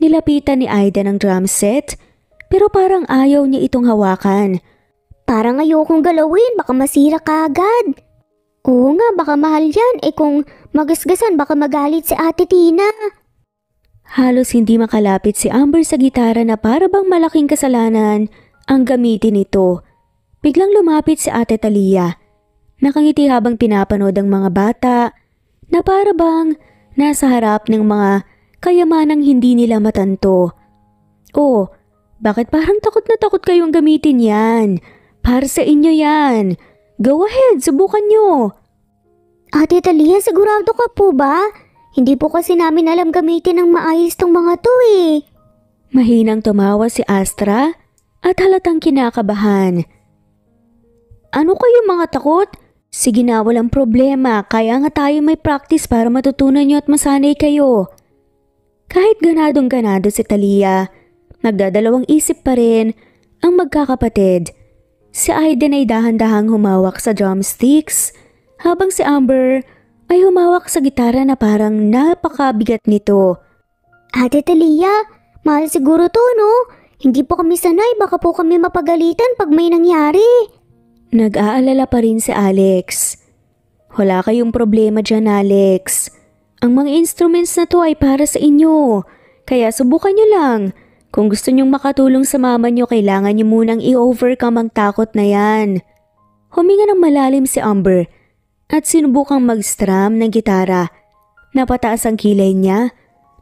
Nilapitan ni Aiden ang drum set, pero parang ayaw niya itong hawakan. Parang ayokong galawin, baka masira ka agad. Oo nga, baka mahal yan. Kung magasgasan, baka magalit si Ate Tina. Halos hindi makalapit si Amber sa gitara na para bang malaking kasalanan ang gamitin ito. Biglang lumapit si Ate Talia. Nakangiti habang pinapanood ang mga bata na para bang nasa harap ng mga kayamanang hindi nila matanto. Oh, bakit parang takot na takot kayong gamitin yan? Para sa inyo yan. Go ahead, subukan nyo. Ate Talia, sigurado ka po ba? Hindi po kasi namin alam gamitin ng maayos tong mga to eh. Mahinang tumawa si Astra at halatang kinakabahan. Ano kayo mga takot? Sige na, walang problema. Kaya nga tayo may practice para matutunan nyo at masanay kayo. Kahit ganadong-ganado si Talia, nagdadalawang isip pa rin ang magkakapatid. Si Aiden ay dahan-dahang humawak sa drumsticks, habang si Amber ay humawak sa gitara na parang napakabigat nito. Ate Talia, mahal siguro to no? Hindi po kami sanay, baka po kami mapagalitan pag may nangyari. Nag-aalala pa rin si Alex. Wala kayong problema dyan, Alex. Ang mga instruments na to ay para sa inyo, kaya subukan nyo lang. Kung gusto nyong makatulong sa mama nyo, kailangan nyo munang i-overcome ang takot na yan. Huminga ng malalim si Amber at sinubukang mag-strum ng gitara. Napataas ang kilay niya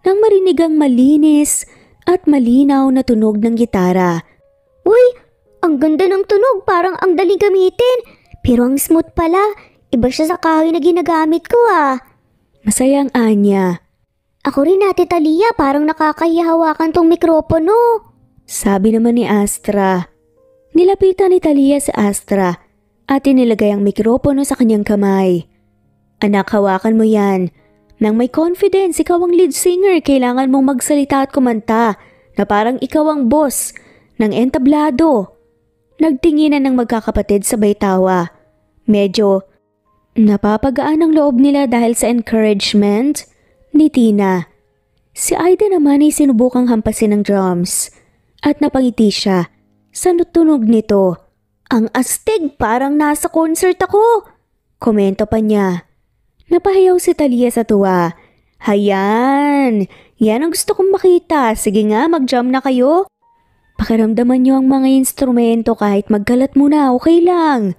nang marinig ang malinis at malinaw na tunog ng gitara. Uy, ang ganda ng tunog, parang ang daling gamitin. Pero ang smooth pala, iba siya sa kahoy na ginagamit ko ah. Masaya ang anya. Ako rin Ate Talia, parang nakakahihawakan tong mikropono. Sabi naman ni Astra. Nilapitan ni Talia si Astra at inilagay ang mikropono sa kanyang kamay. Anak, hawakan mo yan. Nang may confidence, ikaw ang lead singer, kailangan mong magsalita at kumanta na parang ikaw ang boss ng entablado. Nagtinginan ng magkakapatid sabay tawa. Medyo napapagaan ang loob nila dahil sa encouragement ni Tina. Si Aida naman ay sinubukang hampasin ng drums at napangiti siya sa tunog nito. Ang astig, parang nasa concert ako. Komento pa niya. Napahayaw si Talia sa tuwa. Hayan, yan ang gusto kong makita. Sige nga, mag-jam na kayo. Pakiramdaman niyo ang mga instrumento kahit magkalat muna, okay lang.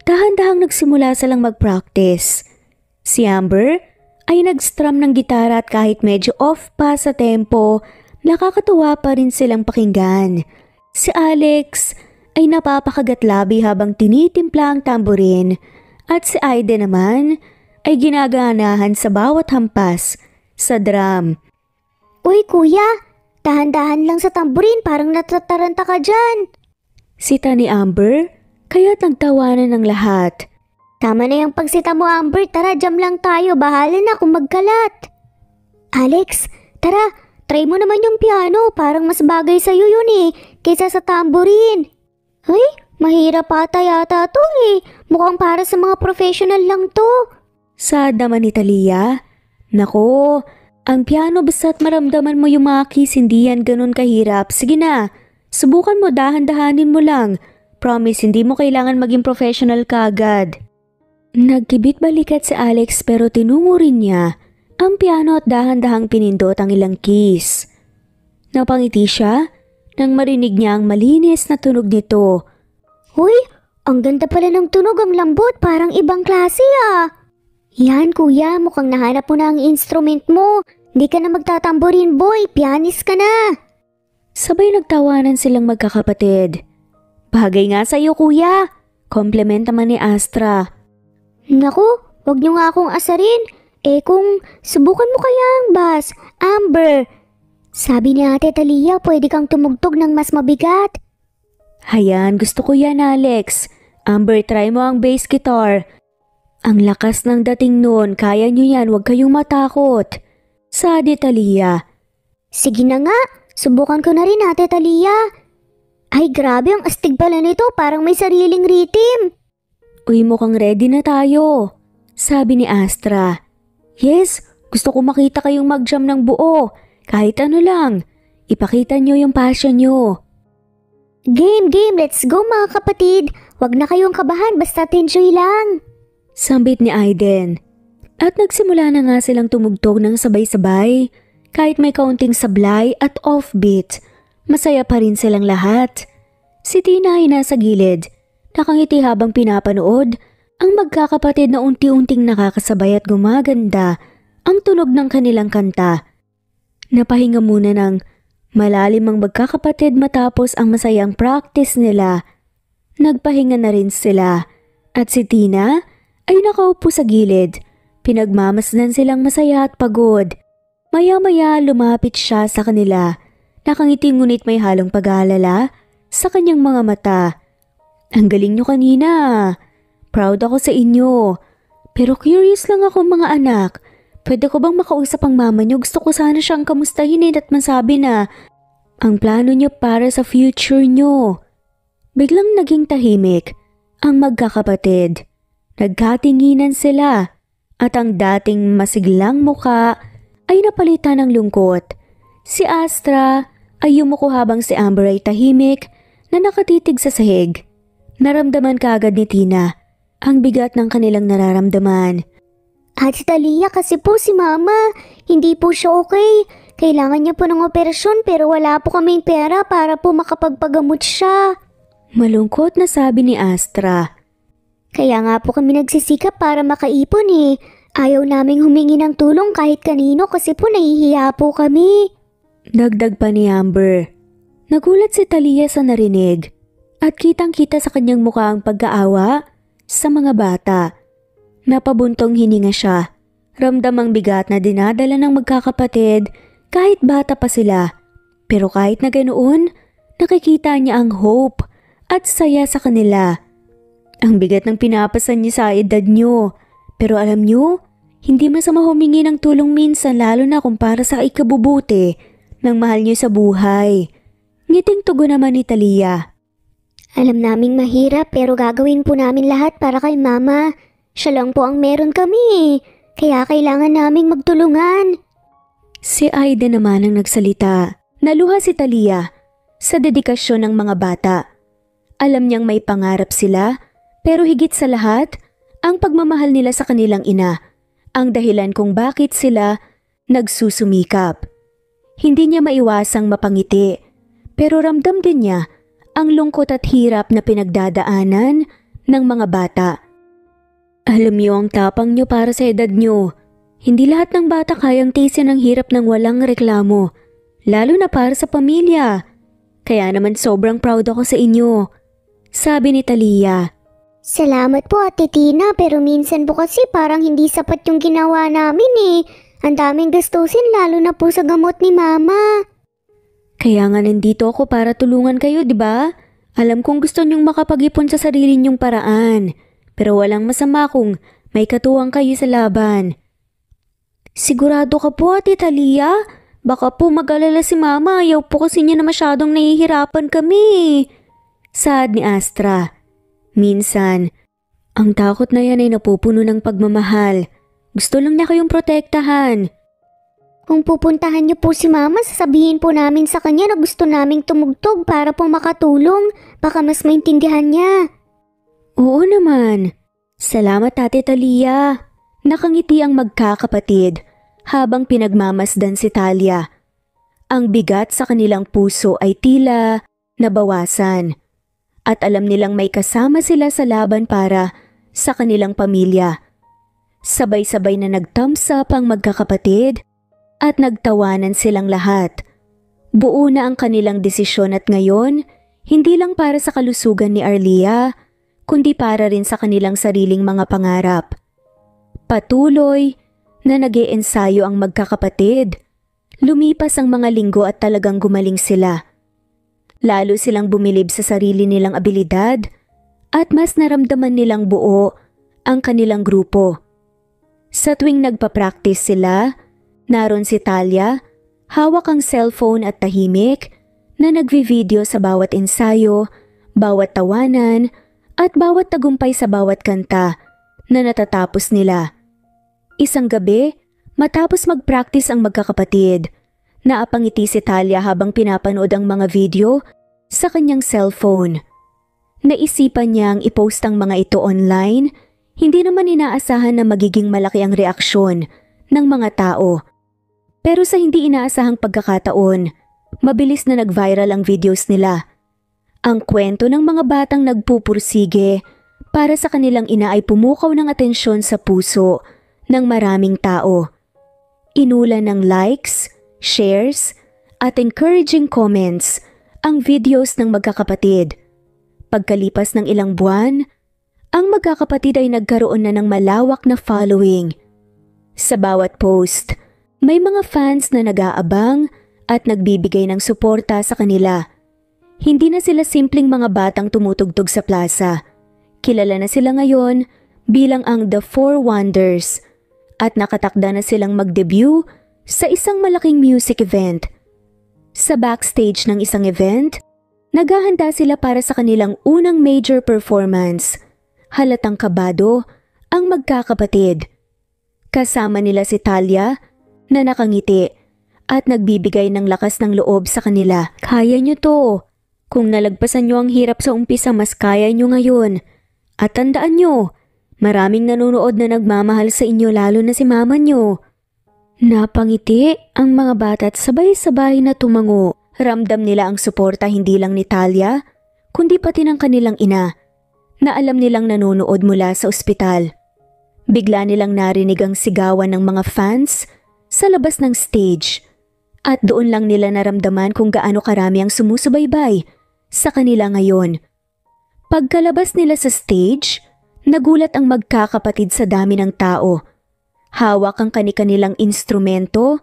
Dahan-dahang nagsimula silang mag-practice. Si Amber ay nag-strum ng gitara at kahit medyo off pa sa tempo, nakakatuwa pa rin silang pakinggan. Si Alex ay napapakagat-labi habang tinitimpla ang tamborin at si Aida naman ay ginaganahan sa bawat hampas sa drum. Uy kuya, dahan-dahan lang sa tamburin, parang natataranta ka dyan. Sita ni Amber, kaya't nagtawanan ng lahat. Tama na yung pagsita mo Amber, tara jam lang tayo, bahala na kung magkalat. Alex, tara, try mo naman yung piano, parang mas bagay sa'yo yun kaysa sa tamburin. Ay, mahirap ata yata to mukhang para sa mga professional lang to. Sad naman ni Talia. Nako, ang piano basta't maramdaman mo yung mga keys, hindi yan ganun kahirap. Sige na, subukan mo, dahan-dahanin mo lang. Promise, hindi mo kailangan maging professional kaagad. Nagkibit balikat si Alex pero tinungo rin niya ang piano at dahan-dahang pinindot ang ilang keys. Napangiti siya nang marinig niya ang malinis na tunog nito. Uy, ang ganda pala ng tunog, ang lambot, parang ibang klase Yan kuya, mukhang nahanap mo na ang instrument mo. Hindi ka na magtatamborin boy, pianist ka na. Sabay nagtawanan silang magkakapatid. Bagay nga sa'yo kuya, compliment naman ni Astra. Naku, wag niyo nga akong asarin. Kung subukan mo kaya ang bass, Amber. Sabi ni Ate Talia, pwede kang tumugtog ng mas mabigat. Hayan, gusto ko yan Alex. Amber, try mo ang bass guitar. Ang lakas ng dating noon, kaya nyo yan, huwag kayong matakot. Sabi Talia. Sige na nga, subukan ko na rin Ate Talia. Ay grabe, ang astig pala nito, parang may sariling rhythm. Uy, mukhang ready na tayo. Sabi ni Astra. Yes, gusto ko makita kayong mag-jam ng buo. Kahit ano lang, ipakita nyo yung passion nyo. Game, let's go mga kapatid. Huwag na kayong kabahan, basta enjoy lang. Sambit ni Aiden. At nagsimula na nga silang tumugtog ng sabay-sabay. Kahit may kaunting sablay at offbeat, masaya pa rin silang lahat. Si Tina ay nasa gilid, nakangiti habang pinapanood ang magkakapatid na unti-unting nakakasabay at gumaganda ang tunog ng kanilang kanta. Napahinga muna ng malalim ang magkakapatid matapos ang masayang practice nila. Nagpahinga na rin sila at si Tina ay nakaupo sa gilid. Pinagmamasdan silang masaya at pagod. Maya-maya lumapit siya sa kanila. Nakangiti ngunit may halong pag-aalala sa kanyang mga mata. Ang galing nyo kanina. Proud ako sa inyo. Pero curious lang ako mga anak. Pwede ko bang makausap ang mama nyo? Gusto ko sana siyang kamustahin at masabi na ang plano nyo para sa future nyo. Biglang naging tahimik ang magkakapatid. Nagkatinginan sila at ang dating masiglang muka ay napalitan ng lungkot. Si Astra ay yumuko habang si Amber ay tahimik na nakatitig sa sahig. Naramdaman kaagad ni Tina ang bigat ng kanilang nararamdaman. Ate Talia, kasi po si Mama, hindi po siya okay. Kailangan niya po ng operasyon pero wala po kaming pera para po makapagpagamot siya. Malungkot na sabi ni Astra. Kaya nga po kami nagsisikap para makaipon Ayaw naming humingi ng tulong kahit kanino kasi po nahihiya po kami. Dagdag pa ni Amber. Nagulat si Talia sa narinig at kitang-kita sa kanyang mukha ang pag-aawa sa mga bata. Napabuntong hininga siya. Ramdam ang bigat na dinadala ng magkakapatid kahit bata pa sila. Pero kahit na ganoon, nakikita niya ang hope at saya sa kanila. Ang bigat ng pinapasan niya sa edad niyo. Pero alam niyo, hindi masama humingi ng tulong minsan lalo na kung para sa ikabubuti ng mahal niyo sa buhay. Ngiting tugon naman ni Talia. Alam naming mahirap pero gagawin po namin lahat para kay Mama. Siya lang po ang meron kami, kaya kailangan naming magtulungan. Si Aida naman ang nagsalita. Naluha si Talia sa dedikasyon ng mga bata. Alam niyang may pangarap sila, pero higit sa lahat, ang pagmamahal nila sa kanilang ina, ang dahilan kung bakit sila nagsusumikap. Hindi niya maiwasang mapangiti, pero ramdam din niya ang lungkot at hirap na pinagdadaanan ng mga bata. Alam niyo ang tapang niyo para sa edad niyo. Hindi lahat ng bata kayang tiisin ang hirap ng walang reklamo, lalo na para sa pamilya. Kaya naman sobrang proud ako sa inyo, sabi ni Talia. Salamat po Ate Tina, pero minsan po kasi parang hindi sapat yung ginawa namin eh. Ang daming gastusin lalo na po sa gamot ni Mama. Kaya nga nandito ako para tulungan kayo, di ba? Alam kong gusto niyong makapag-ipon sa sarili niyong paraan, pero walang masama kung may katuwang kayo sa laban. Sigurado ka po Ate Talia? Baka po mag-alala si Mama, ayaw po kasi niya na masyadong nahihirapan kami. Saad ni Astra. Minsan, ang takot na yan ay napupuno ng pagmamahal. Gusto lang niya kayong protektahan. Kung pupuntahan niyo po si Mama, sasabihin po namin sa kanya na gusto naming tumugtog para po makatulong. Baka mas maintindihan niya. Oo naman. Salamat Ate Talia. Nakangiti ang magkakapatid habang pinagmamasdan si Talia. Ang bigat sa kanilang puso ay tila nabawasan. At alam nilang may kasama sila sa laban para sa kanilang pamilya. Sabay-sabay na nag-thumbs up ang magkakapatid at nagtawanan silang lahat. Buo na ang kanilang desisyon at ngayon, hindi lang para sa kalusugan ni Arlia, kundi para rin sa kanilang sariling mga pangarap. Patuloy na nag-iensayo ang magkakapatid. Lumipas ang mga linggo at talagang gumaling sila. Lalo silang bumilib sa sarili nilang abilidad at mas naramdaman nilang buo ang kanilang grupo. Sa tuwing nagpa-practice sila, naroon si Talia, hawak ang cellphone at tahimik na nagvi-video sa bawat ensayo, bawat tawanan at bawat tagumpay sa bawat kanta na natatapos nila. Isang gabi, matapos mag-practice ang magkakapatid, naapangiti si Talia habang pinapanood ang mga video sa kanyang cellphone. Naisipan niyang i-post ang mga ito online, hindi naman inaasahan na magiging malaki ang reaksyon ng mga tao. Pero sa hindi inaasahang pagkakataon, mabilis na nag-viral ang videos nila. Ang kwento ng mga batang nagpupursige para sa kanilang ina ay pumukaw ng atensyon sa puso ng maraming tao. Inulan ng likes, shares, at encouraging comments ang videos ng magkakapatid. Pagkalipas ng ilang buwan, ang magkakapatid ay nagkaroon na ng malawak na following. Sa bawat post, may mga fans na nag-aabang at nagbibigay ng suporta sa kanila. Hindi na sila simpleng mga batang tumutugtog sa plaza. Kilala na sila ngayon bilang ang The Four Wonders at nakatakda na silang mag-debut sa isang malaking music event. Sa backstage ng isang event, naghahanda sila para sa kanilang unang major performance. Halatang kabado ang magkakapatid. Kasama nila si Talia na nakangiti at nagbibigay ng lakas ng loob sa kanila. Kaya nyo to. Kung nalagpasan nyo ang hirap sa umpisa, mas kaya nyo ngayon. At tandaan nyo, maraming nanonood na nagmamahal sa inyo lalo na si mama nyo. Napangiti ang mga bata at sabay-sabay na tumango. Ramdam nila ang suporta hindi lang ni Talia, kundi pati ng kanilang ina na alam nilang nanonood mula sa ospital. Bigla nilang narinig ang sigawan ng mga fans sa labas ng stage at doon lang nila naramdaman kung gaano karami ang sumusubaybay sa kanila ngayon. Pagkalabas nila sa stage, nagulat ang magkakapatid sa dami ng tao. Hawak ang kani-kanilang instrumento,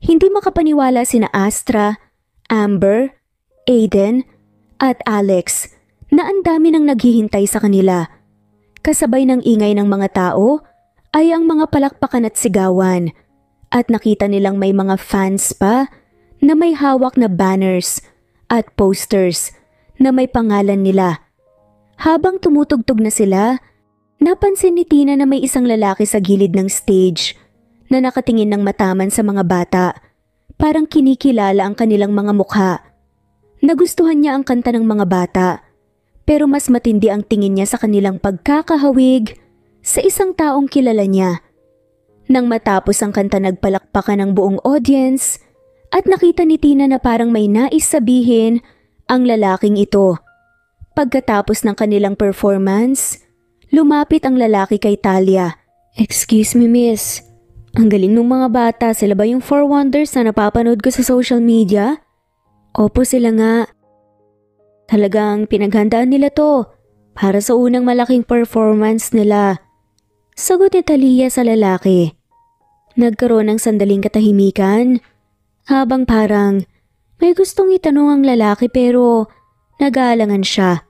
hindi makapaniwala sina Astra, Amber, Aiden at Alex na ang dami nang naghihintay sa kanila. Kasabay ng ingay ng mga tao ay ang mga palakpakan at sigawan at nakita nilang may mga fans pa na may hawak na banners at posters na may pangalan nila Habang tumutugtog na sila, napansin ni Tina na may isang lalaki sa gilid ng stage na nakatingin ng mataman sa mga bata. Parang kinikilala ang kanilang mga mukha. Nagustuhan niya ang kanta ng mga bata, pero mas matindi ang tingin niya sa kanilang pagkakahawig sa isang taong kilala niya. Nang matapos ang kanta, nagpalakpakan ng buong audience at nakita ni Tina na parang may nais sabihin ang lalaking ito. Pagkatapos ng kanilang performance, lumapit ang lalaki kay Talia. "Excuse me, miss. Ang galing ng mga bata. Sila ba yung Four Wonders na napapanood ko sa social media?" "Opo, sila nga. Talagang pinaghandaan nila to para sa unang malaking performance nila," sagot ni Talia sa lalaki. Nagkaroon ng sandaling katahimikan habang parang may gustong itanong ang lalaki pero nag-aalangan siya.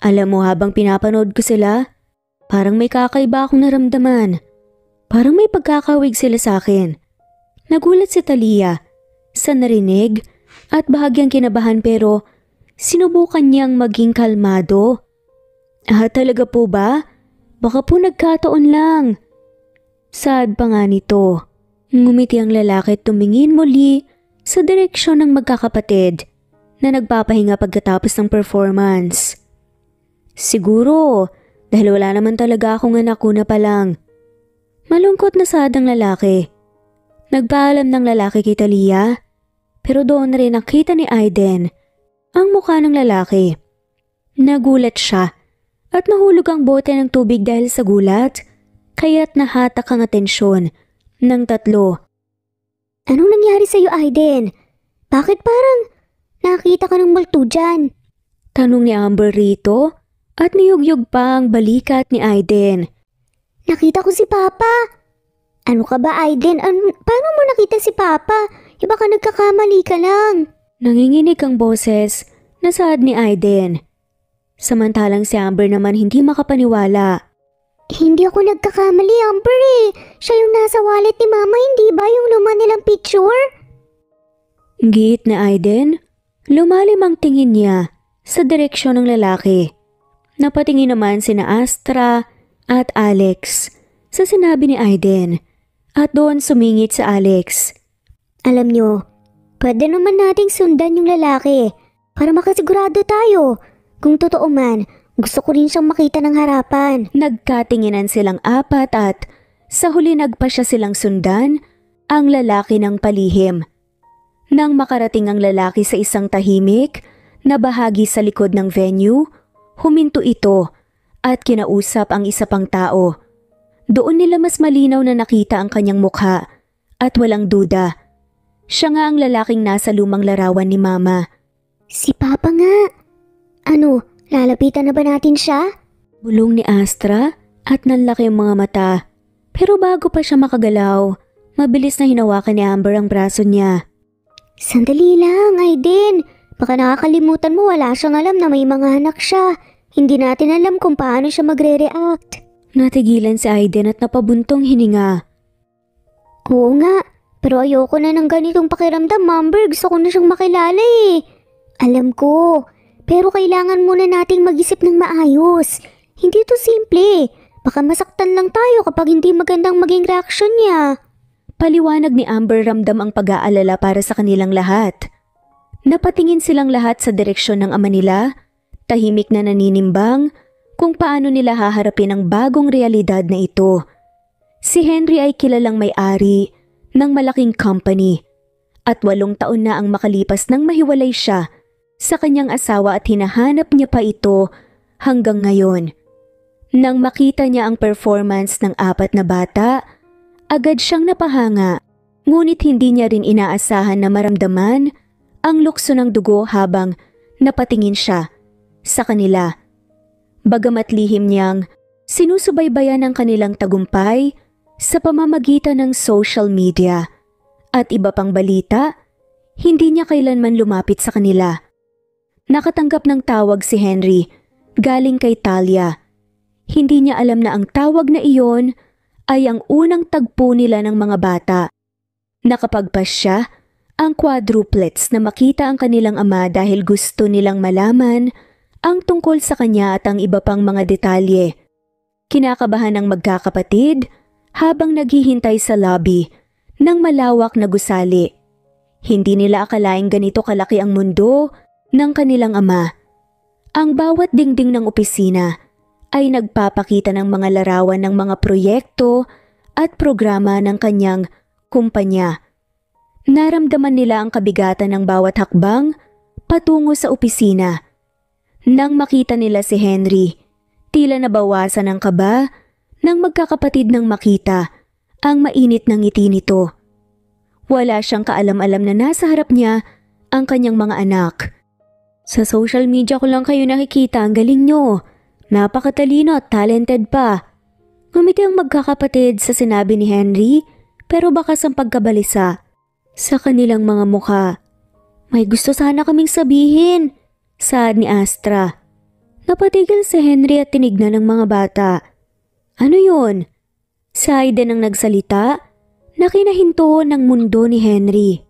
"Alam mo, habang pinapanood ko sila, parang may kakaiba akong naramdaman. Parang may pagkakawig sila sa akin." Nagulat si Talia sa narinig at bahagyang kinabahan pero sinubukan niyang maging kalmado. Talaga po ba? Baka po nagkataon lang." Saad pa nga nito. Ngumiti ang lalaki at tumingin muli sa direksyon ng magkakapatid na nagpapahinga pagkatapos ng performance. "Siguro, dahil wala naman talaga akong anak ko na pa lang." Malungkot na saad ang lalaki. Nagpaalam ng lalaki kay Talia, pero doon rin nakita ni Aiden ang mukha ng lalaki. Nagulat siya at nahulog ang bote ng tubig dahil sa gulat, kaya't nahatak ang atensyon ng tatlo. Anong nangyari sa'yo, Aiden? Bakit parang nakita ka ng multo dyan? Tanong ni Amber rito at niyugyug pa ang balikat ni Aiden. Nakita ko si Papa. Ano ka ba, Aiden? Paano mo nakita si Papa? Baka nagkakamali ka lang. Nanginginig ang boses na saad ni Aiden. Samantalang si Amber naman hindi makapaniwala. Hindi ako nagkakamali, Amber eh. Siya yung nasa wallet ni Mama, hindi ba yung luma nilang picture? Giit na Aiden, lumalim ang tingin niya sa direksyon ng lalaki. Napatingin naman sina Astra at Alex sa sinabi ni Aiden at doon sumingit sa Alex. Alam nyo, pwede naman nating sundan yung lalaki para makasigurado tayo. Kung totoo man, gusto ko rin siyang makita ng harapan. Nagkatinginan silang apat at sa huli nagpasya silang sundan ang lalaki ng palihim. Nang makarating ang lalaki sa isang tahimik na bahagi sa likod ng venue, huminto ito at kinausap ang isa pang tao. Doon nila mas malinaw na nakita ang kanyang mukha at walang duda. Siya nga ang lalaking nasa lumang larawan ni Mama. Si Papa nga. Ano, lalapitan na ba natin siya? Bulong ni Astra at nanlaki ang mga mata. Pero bago pa siya makagalaw, mabilis na hinawakan ni Amber ang braso niya. Sandali lang, Aiden. Baka nakakalimutan mo wala siyang alam na may mga anak siya. Hindi natin alam kung paano siya magre-react. Natigilan si Aiden at napabuntong hininga. Oo nga. Pero ayoko na ng ganitong pakiramdam, Amber. Gusto ko na siyang makilala eh. Alam ko. Pero kailangan muna nating mag-isip ng maayos. Hindi to simple. Baka masaktan lang tayo kapag hindi magandang maging reaksyon niya. Paliwanag ni Amber, ramdam ang pag-aalala para sa kanilang lahat. Napatingin silang lahat sa direksyon ng ama nila, tahimik na naninimbang kung paano nila haharapin ang bagong realidad na ito. Si Henry ay kilalang may-ari ng malaking company at 8 taon na ang makalipas nang mahiwalay siya sa kanyang asawa at hinahanap niya pa ito hanggang ngayon. Nang makita niya ang performance ng 4 na bata, agad siyang napahanga, ngunit hindi niya rin inaasahan na maramdaman ang lukso ng dugo habang napatingin siya sa kanila. Bagamat lihim niyang sinusubaybayan ang kanilang tagumpay sa pamamagitan ng social media at iba pang balita, hindi niya kailanman lumapit sa kanila. Nakatanggap ng tawag si Henry galing kay Talia. Hindi niya alam na ang tawag na iyon ay ang unang tagpo nila ng mga bata. Nakapagpas siya ang quadruplets na makita ang kanilang ama dahil gusto nilang malaman ang tungkol sa kanya at ang iba pang mga detalye. Kinakabahan ng magkakapatid habang naghihintay sa lobby ng malawak na gusali. Hindi nila akalaing ganito kalaki ang mundo ng kanilang ama. Ang bawat dingding ng opisina ay nagpapakita ng mga larawan ng mga proyekto at programa ng kanyang kumpanya. Naramdaman nila ang kabigatan ng bawat hakbang patungo sa opisina. Nang makita nila si Henry, tila nabawasan ang kaba ng magkakapatid nang makita ang mainit ng ngiti nito. Wala siyang kaalam-alam na nasa harap niya ang kanyang mga anak. Sa social media ko lang kayo nakikita, ang galing nyo. Napakatalino at talented pa. Ngumiti ang magkakapatid sa sinabi ni Henry, pero bakas ang pagkabalisa sa kanilang mga mukha. May gusto sana kaming sabihin, saad ni Astra. Napatigil si Henry at tinignan ng mga bata. Ano yun? Si Aiden ang nagsalita na kinahinto ng mundo ni Henry.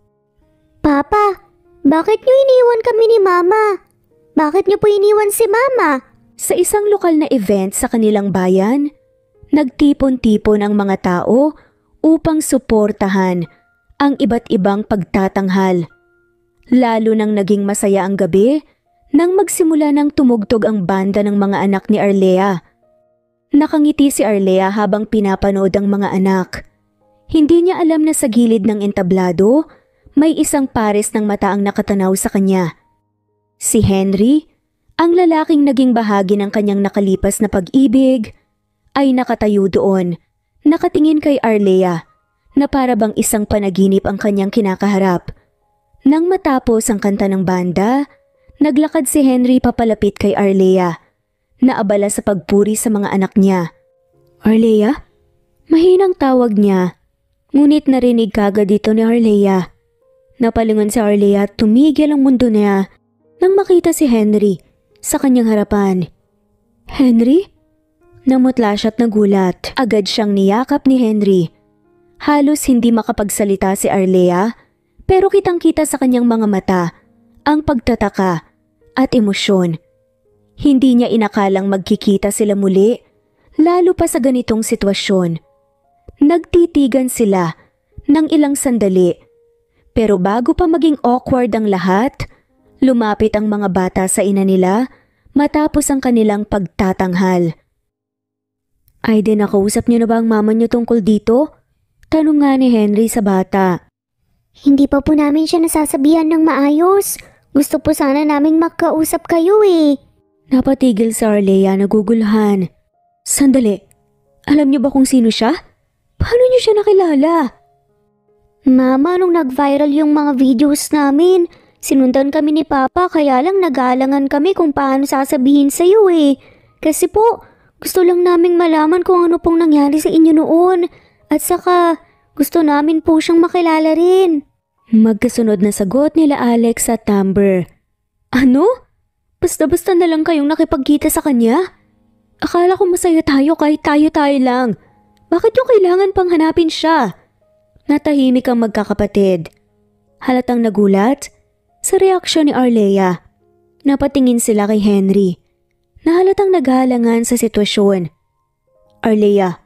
Papa, bakit niyo iniwan kami ni Mama? Bakit niyo po iniwan si Mama? Sa isang lokal na event sa kanilang bayan, nagtipon-tipon ang mga tao upang suportahan ang iba't ibang pagtatanghal. Lalo nang naging masaya ang gabi nang magsimula ng tumugtog ang banda ng mga anak ni Arlea. Nakangiti si Arlea habang pinapanood ang mga anak. Hindi niya alam na sa gilid ng entablado, may isang pares ng mata ang nakatanaw sa kanya. Si Henry, ang lalaking naging bahagi ng kanyang nakalipas na pag-ibig, ay nakatayo doon, nakatingin kay Arlea, na para bang isang panaginip ang kanyang kinakaharap. Nang matapos ang kanta ng banda, naglakad si Henry papalapit kay Arlea, naabala sa pagpuri sa mga anak niya. Arlea? Mahinang tawag niya, ngunit narinig kagad dito ni Arlea. Napalingon si Arlea at tumigil ang mundo niya nang makita si Henry sa kanyang harapan. Henry? Namutla siya at nagulat. Agad siyang niyakap ni Henry. Halos hindi makapagsalita si Arlea, pero kitang-kita sa kanyang mga mata ang pagtataka at emosyon. Hindi niya inakalang magkikita sila muli, lalo pa sa ganitong sitwasyon. Nagtitigan sila ng ilang sandali, pero bago pa maging awkward ang lahat, lumapit ang mga bata sa ina nila matapos ang kanilang pagtatanghal. Aiden, nakausap niyo na ba ang mama niyo tungkol dito? Tanong nga ni Henry sa bata. Hindi pa po namin siya nasasabihan ng maayos. Gusto po sana naming makausap kayo eh. Napatigil si Arlea, naguguluhan. Sandali, alam niyo ba kung sino siya? Paano niyo siya nakilala? Mama, nung nag-viral yung mga videos namin, sinundan kami ni Papa kaya lang nag-aalangan kami kung paano sasabihin sa'yo eh. Kasi po, gusto lang naming malaman kung ano pong nangyari sa inyo noon. At saka, gusto namin po siyang makilala rin. Magkasunod na sagot nila Alex at Amber. Ano? Basta-basta na lang kayong nakipagkita sa kanya? Akala ko masaya tayo kahit tayo-tayo lang. Bakit yung kailangan pang hanapin siya? Natahimik ang magkakapatid. Halatang nagulat sa reaksyon ni Arlea. Napatingin sila kay Henry, na halatang naghahalangan sa sitwasyon. Arlea,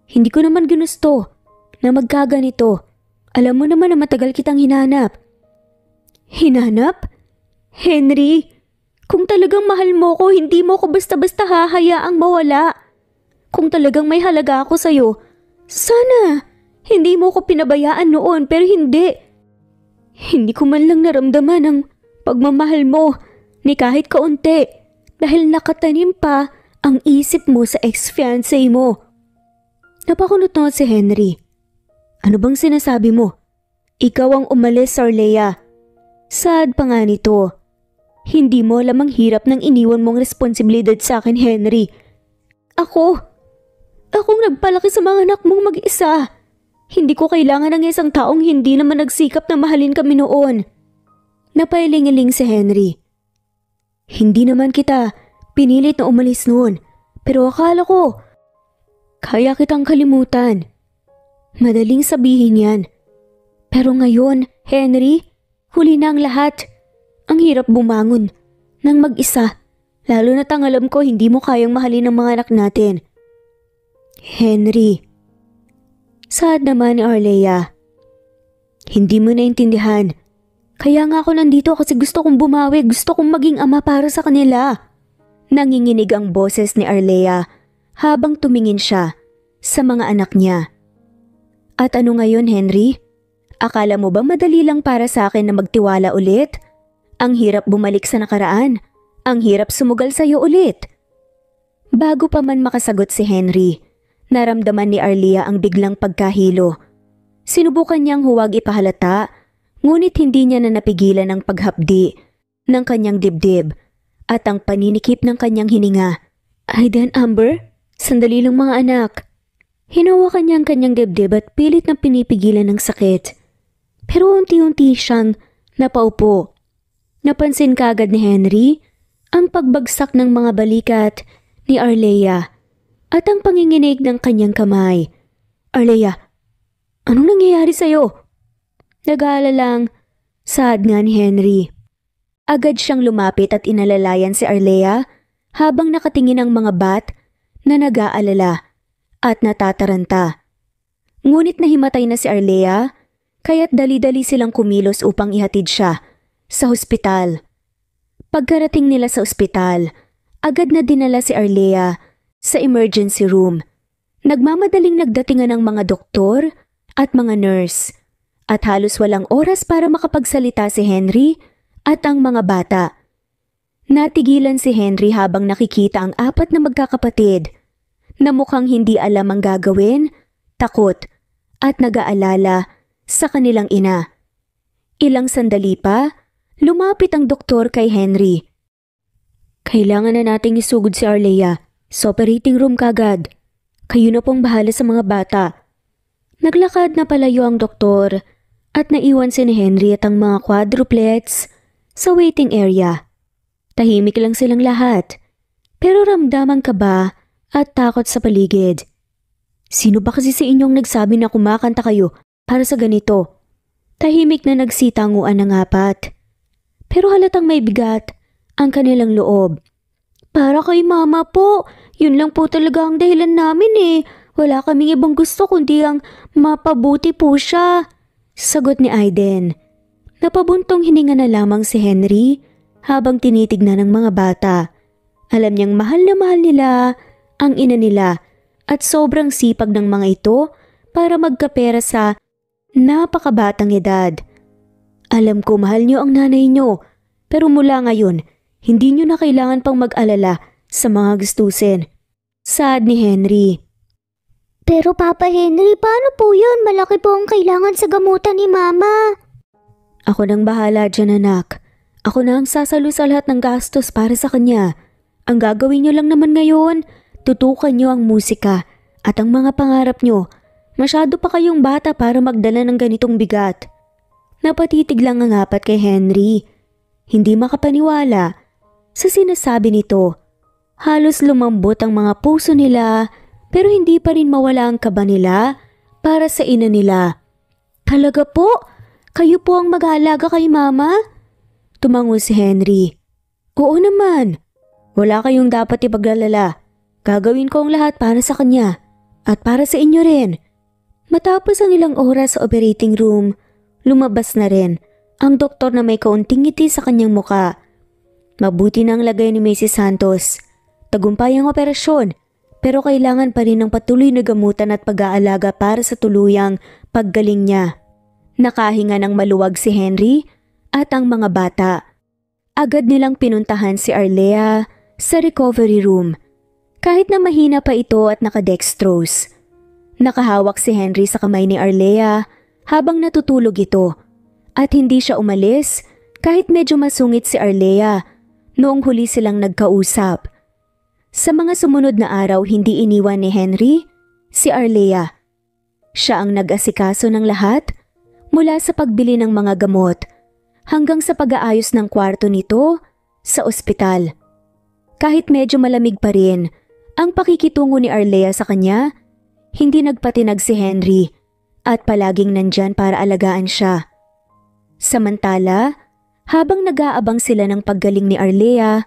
hindi ko naman ginusto na magkaganito. Alam mo naman na matagal kitang hinanap. Hinanap? Henry, kung talagang mahal mo ko, hindi mo ko basta-basta hahayaang mawala. Kung talagang may halaga ako sa'yo, sana hindi mo ko pinabayaan noon, pero hindi. Hindi ko man lang naramdaman ang pagmamahal mo ni kahit kaunti dahil nakatanim pa ang isip mo sa ex-fiancé mo. Napakunot si Henry. Ano bang sinasabi mo? Ikaw ang umalis, Arlea. Sad pa nga nito. Hindi mo alam ang hirap ng iniwan mong responsibilidad sa akin, Henry. Akong nagpalaki sa mga anak mong mag-isa. Hindi ko kailangan ng isang taong hindi naman nagsikap na mahalin kami noon. Napailing-iling si Henry. Hindi naman kita pinilit na umalis noon, pero akala ko kaya kitang kalimutan. Madaling sabihin yan. Pero ngayon, Henry, huli na ang lahat. Ang hirap bumangon nang mag-isa, Lalo na't ang alam ko hindi mo kayang mahalin ang mga anak natin. Henry. Saad naman ni Arlea. Hindi mo naintindihan. Kaya nga ako nandito kasi gusto kong bumawi, gusto kong maging ama para sa kanila. Nanginginig ang boses ni Arlea habang tumingin siya sa mga anak niya. At ano ngayon, Henry? Akala mo ba madali lang para sa akin na magtiwala ulit? Ang hirap bumalik sa nakaraan. Ang hirap sumugal sa'yo ulit. Bago pa man makasagot si Henry, naramdaman ni Arlea ang biglang pagkahilo. Sinubukan niyang huwag ipahalata, ngunit hindi niya na napigilan ang paghapdi ng kanyang dibdib at ang paninikip ng kanyang hininga. Aiden, Amber, sandali lang mga anak. Hinawakan niya ang kanyang dibdib at pilit na pinipigilan ng sakit. Pero unti-unti siyang napaupo. Napansin kaagad ni Henry ang pagbagsak ng mga balikat ni Arlea at ang panginginig ng kanyang kamay. Arlea, anong nangyayari sa'yo? Nag-aalalang saad nga ni Henry. Agad siyang lumapit at inalalayan si Arlea habang nakatingin ang mga bat na nag-aalala at natataranta. Ngunit nahimatay na si Arlea kaya't dali-dali silang kumilos upang ihatid siya sa ospital. Pagkarating nila sa ospital, agad na dinala si Arlea sa emergency room. Nagmamadaling nagdatingan ng mga doktor at mga nurse at halos walang oras para makapagsalita si Henry at ang mga bata. Natigilan si Henry habang nakikita ang apat na magkakapatid na mukhang hindi alam ang gagawin, takot at nag-aalala sa kanilang ina. Ilang sandali pa, lumapit ang doktor kay Henry. Kailangan na nating isugod si Arlea sa operating room kagad. Kayo na pong bahala sa mga bata. Naglakad na palayo ang doktor at naiwan si Henry at ang mga quadruplets sa waiting area. Tahimik lang silang lahat, pero ramdaman ka ba at takot sa paligid. Sino ba kasi sa inyong nagsabi na kumakanta kayo para sa ganito? Tahimik na nagsitanguan ng apat. Pero halatang may bigat ang kanilang loob. Para kay mama po, yun lang po talaga ang dahilan namin eh. Wala kaming ibang gusto kundi ang mapabuti po siya. Sagot ni Aiden. Napabuntong hininga na lamang si Henry habang tinitignan ng mga bata. Alam niyang mahal na mahal nila ang ina nila at sobrang sipag ng mga ito para magkapera sa napakabatang edad. Alam ko mahal niyo ang nanay niyo, pero mula ngayon, hindi niyo na kailangan pang mag-alala sa mga gastusin. Saad ni Henry. Pero Papa Henry, paano po yun? Malaki po ang kailangan sa gamutan ni Mama. Ako nang bahala dyan, anak. Ako na ang sasalo sa lahat ng gastos para sa kanya. Ang gagawin niyo lang naman ngayon, tutukan niyo ang musika at ang mga pangarap niyo. Masyado pa kayong bata para magdala ng ganitong bigat. Napatitig lang ang apat kay Henry. Hindi makapaniwala sa sinasabi nito. Halos lumambot ang mga puso nila pero hindi pa rin mawala ang kaba nila para sa ina nila. Talaga po? Kayo po ang mag-aalaga kay Mama? Tumango si Henry. Oo naman. Wala kayong dapat ipaglalala. Gagawin ko ang lahat para sa kanya at para sa inyo rin. Matapos ang ilang oras sa operating room, lumabas na rin ang doktor na may kaunting ngiti sa kanyang muka. Mabuti na ang lagay ni Mrs. Santos. Tagumpay ang operasyon, pero kailangan pa rin ng patuloy na gamutan at pag-aalaga para sa tuluyang paggaling niya. Nakahinga ng maluwag si Henry at ang mga bata. Agad nilang pinuntahan si Arlea sa recovery room. Kahit na mahina pa ito at nakadextrose. Nakahawak si Henry sa kamay ni Arlea habang natutulog ito at hindi siya umalis kahit medyo masungit si Arlea noong huli silang nagkausap. Sa mga sumunod na araw hindi iniwan ni Henry si Arlea. Siya ang nag-asikaso ng lahat mula sa pagbili ng mga gamot hanggang sa pag-aayos ng kwarto nito sa ospital. Kahit medyo malamig pa rin ang pakikitungo ni Arlea sa kanya, hindi nagpatinag si Henry at palaging nandyan para alagaan siya. Samantala, habang nag-aabang sila ng paggaling ni Arlea,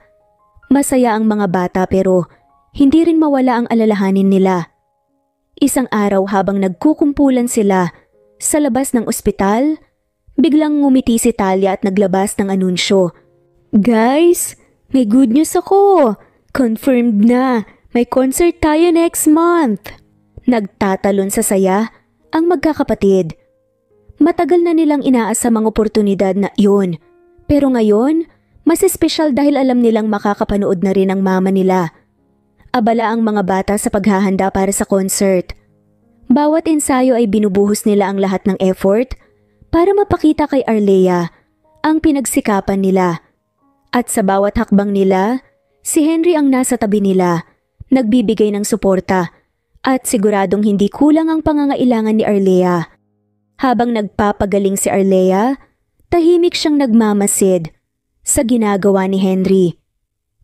Masaya ang mga bata pero hindi rin mawala ang alalahanin nila. Isang araw habang nagkukumpulan sila sa labas ng ospital, biglang ngumiti si Talia at naglabas ng anunsyo. Guys, may good news ako! Confirmed na! May concert tayo next month! Nagtatalon sa saya ang magkakapatid. Matagal na nilang inaasam ang oportunidad na yun. Pero ngayon, mas espesyal dahil alam nilang makakapanood na rin ang mama nila. Abala ang mga bata sa paghahanda para sa concert. Bawat ensayo ay binubuhos nila ang lahat ng effort para mapakita kay Arlea ang pinagsikapan nila. At sa bawat hakbang nila, si Henry ang nasa tabi nila, nagbibigay ng suporta at siguradong hindi kulang ang pangangailangan ni Arlea. Habang nagpapagaling si Arlea, tahimik siyang nagmamasid sa ginagawa ni Henry.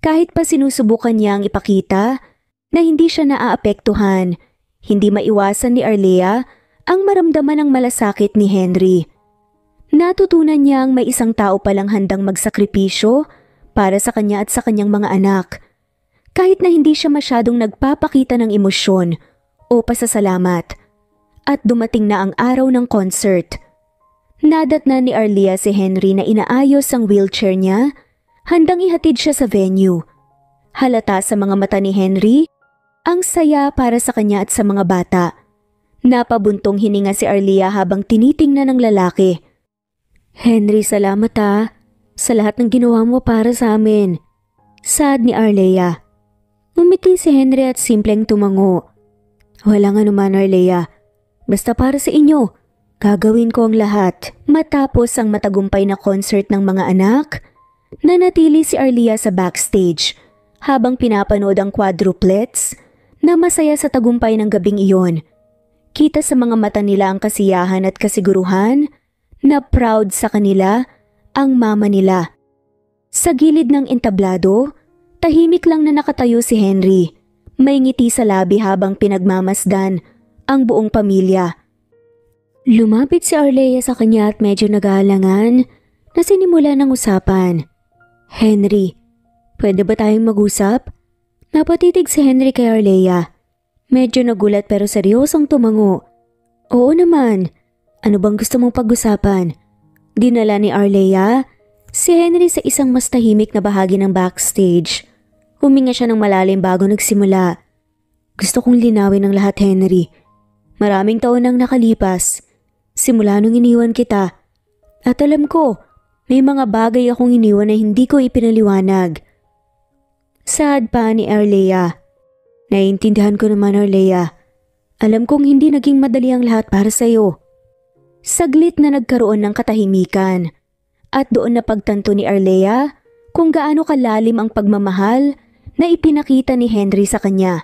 Kahit pa sinusubukan niyang ipakita na hindi siya naaapektuhan, hindi maiwasan ni Arlea ang maramdaman ng malasakit ni Henry. Natutunan niyang may isang tao palang handang magsakripisyo para sa kanya at sa kanyang mga anak. Kahit na hindi siya masyadong nagpapakita ng emosyon o pasasalamat. At dumating na ang araw ng concert. Nadatnan ni Arlea si Henry na inaayos ang wheelchair niya, handang ihatid siya sa venue. Halata sa mga mata ni Henry ang saya para sa kanya at sa mga bata. Napabuntong hininga si Arlea habang tinitingnan ng lalaki. Henry, salamat sa lahat ng ginawa mo para sa amin. Sad ni Arlea. Umiti si Henry at simpleng tumango. Walang anuman, Arlea. Basta para sa inyo, gagawin ko ang lahat. Matapos ang matagumpay na concert ng mga anak, nanatili si Arlea sa backstage habang pinapanood ang quadruplets na masaya sa tagumpay ng gabing iyon. Kita sa mga mata nila ang kasiyahan at kasiguruhan na proud sa kanila ang mama nila. Sa gilid ng entablado, tahimik lang na nakatayo si Henry. May ngiti sa labi habang pinagmamasdan ang buong pamilya. Lumapit si Arlea sa kanya at medyo nag-aalangan na sinimula ng usapan. Henry, pwede ba tayong mag-usap? Napatitig si Henry kay Arlea. Medyo nagulat pero seryosong tumango. Oo naman. Ano bang gusto mong pag-usapan? Dinala ni Arlea si Henry sa isang mas tahimik na bahagi ng backstage. Huminga siya ng malalim bago nagsimula. Gusto kong linawin ang lahat, Henry. Maraming taon nang nakalipas. Simula nung iniwan kita. At alam ko, may mga bagay akong iniwan na hindi ko ipinaliwanag. Sad pa ni Arlea. Naiintindihan ko naman, Arlea. Alam kong hindi naging madali ang lahat para sa'yo. Saglit na nagkaroon ng katahimikan at doon na pagtanto ni Arlea kung gaano kalalim ang pagmamahal na ipinakita ni Henry sa kanya.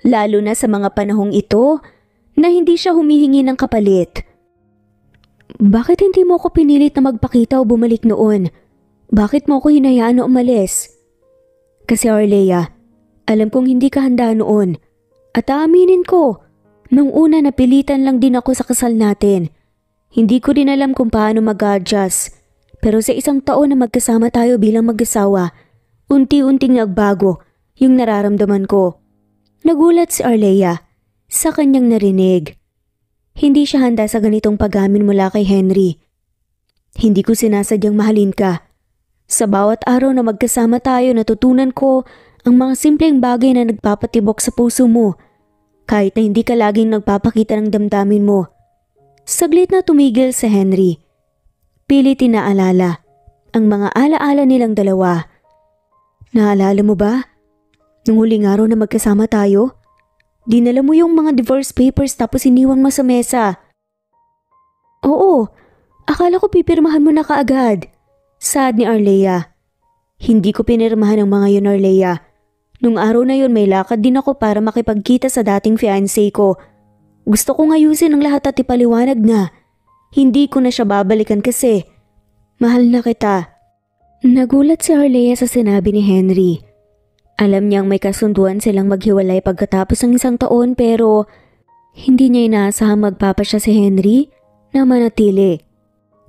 Lalo na sa mga panahong ito na hindi siya humihingi ng kapalit. Bakit hindi mo ko pinilit na magpakita o bumalik noon? Bakit mo ko hinayaan na umalis? Kasi Arlea, alam kong hindi ka handa noon. At aaminin ko, nung una napilitan lang din ako sa kasal natin. Hindi ko din alam kung paano mag-adjust. Pero sa isang taon na magkasama tayo bilang mag-asawa, unti-unting nagbago yung nararamdaman ko. Nagulat si Arlea sa kanyang narinig. Hindi siya handa sa ganitong pag-amin mula kay Henry. Hindi ko sinasadyang mahalin ka. Sa bawat araw na magkasama tayo natutunan ko ang mga simpleng bagay na nagpapatibok sa puso mo. Kahit na hindi ka laging nagpapakita ng damdamin mo. Saglit na tumigil si Henry. Pilit inaalala ang mga alaala nilang dalawa. Naalala mo ba? Nung huling araw na magkasama tayo, dinala mo yung mga divorce papers tapos iniwan mo sa mesa. Oo, akala ko pipirmahan mo na kaagad. Sad ni Arlea. Hindi ko pinirmahan ang mga yun, Arlea. Nung araw na yun may lakad din ako para makipagkita sa dating fiancé ko. Gusto kong ayusin ang lahat at ipaliwanag na hindi ko na siya babalikan kasi mahal na kita. Nagulat si Arlea sa sinabi ni Henry. Alam niyang may kasunduan silang maghiwalay pagkatapos ng isang taon pero hindi niya inaasahang magpapasya si Henry na manatili.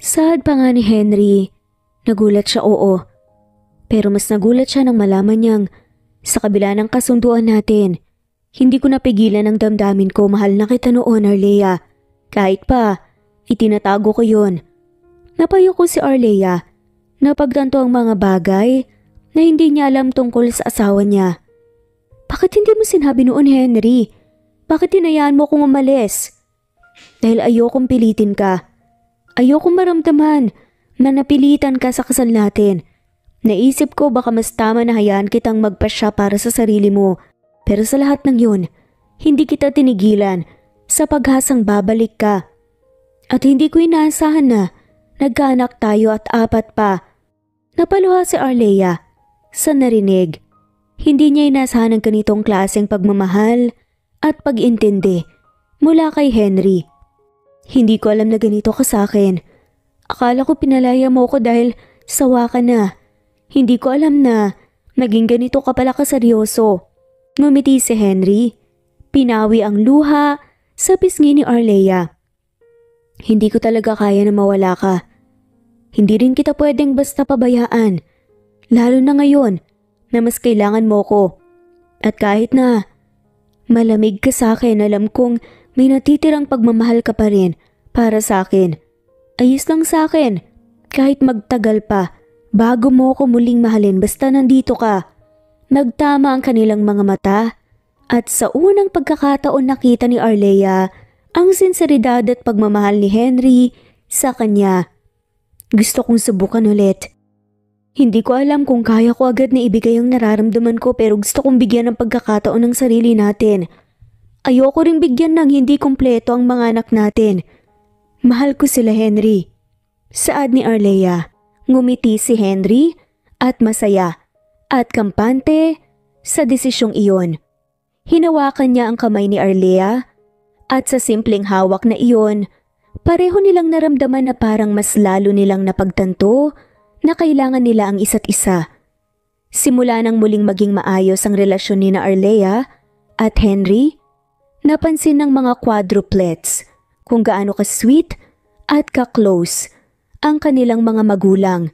Sad pa nga ni Henry. Nagulat siya, oo. Pero mas nagulat siya nang malaman niyang sa kabila ng kasunduan natin, hindi ko napigilan ang damdamin ko. Mahal na kita noon, Arlea. Kahit pa, itinatago ko yun. Napayo ko si Arlea. Napagtanto ang mga bagay na hindi niya alam tungkol sa asawa niya. Bakit hindi mo sinabi noon, Henry? Bakit hinayaan mo akong umalis? Dahil ayokong pilitin ka. Ayokong maramdaman na napilitan ka sa kasal natin. Naisip ko baka mas tama na hayaan kitang magpasya para sa sarili mo. Pero sa lahat ng yun, hindi kita tinigilan sa paghasang babalik ka. At hindi ko inaasahan na nagkaanak tayo at 4 pa. Napaluha si Arlea sa narinig. Hindi niya inaasahan ang ganitong klaseng pagmamahal at pag-intindi mula kay Henry. Hindi ko alam na ganito ka sa akin. Akala ko pinalaya mo ko dahil sawa ka na. Hindi ko alam na naging ganito ka pala kaseryoso. Ngumiti si Henry. Pinawi ang luha sa pisngi ni Arlea. Hindi ko talaga kaya na mawala ka. Hindi rin kita pwedeng basta pabayaan. Lalo na ngayon na mas kailangan mo ko. At kahit na malamig ka sa akin, alam kong may natitirang pagmamahal ka pa rin para sa akin. Ayos lang sa akin kahit magtagal pa bago mo ko muling mahalin basta nandito ka. Nagtama ang kanilang mga mata at sa unang pagkakataon nakita ni Arlea ang sinseridad at pagmamahal ni Henry sa kanya. Gusto kong subukan ulit. Hindi ko alam kung kaya ko agad na ibigay ang nararamdaman ko pero gusto kong bigyan ng pagkakataon ng sarili natin. Ayoko ring bigyan ng hindi kumpleto ang mga anak natin. Mahal ko sila, Henry. Saad ni Arlea. Ngumiti si Henry at masaya at kampante sa desisyong iyon. Hinawakan niya ang kamay ni Arlea at sa simpleng hawak na iyon, pareho nilang naramdaman na parang mas lalo nilang napagtanto na kailangan nila ang isa't isa. Simula nang muling maging maayos ang relasyon ni na Arlea at Henry, napansin ng mga quadruplets kung gaano ka-sweet at ka-close ang kanilang mga magulang.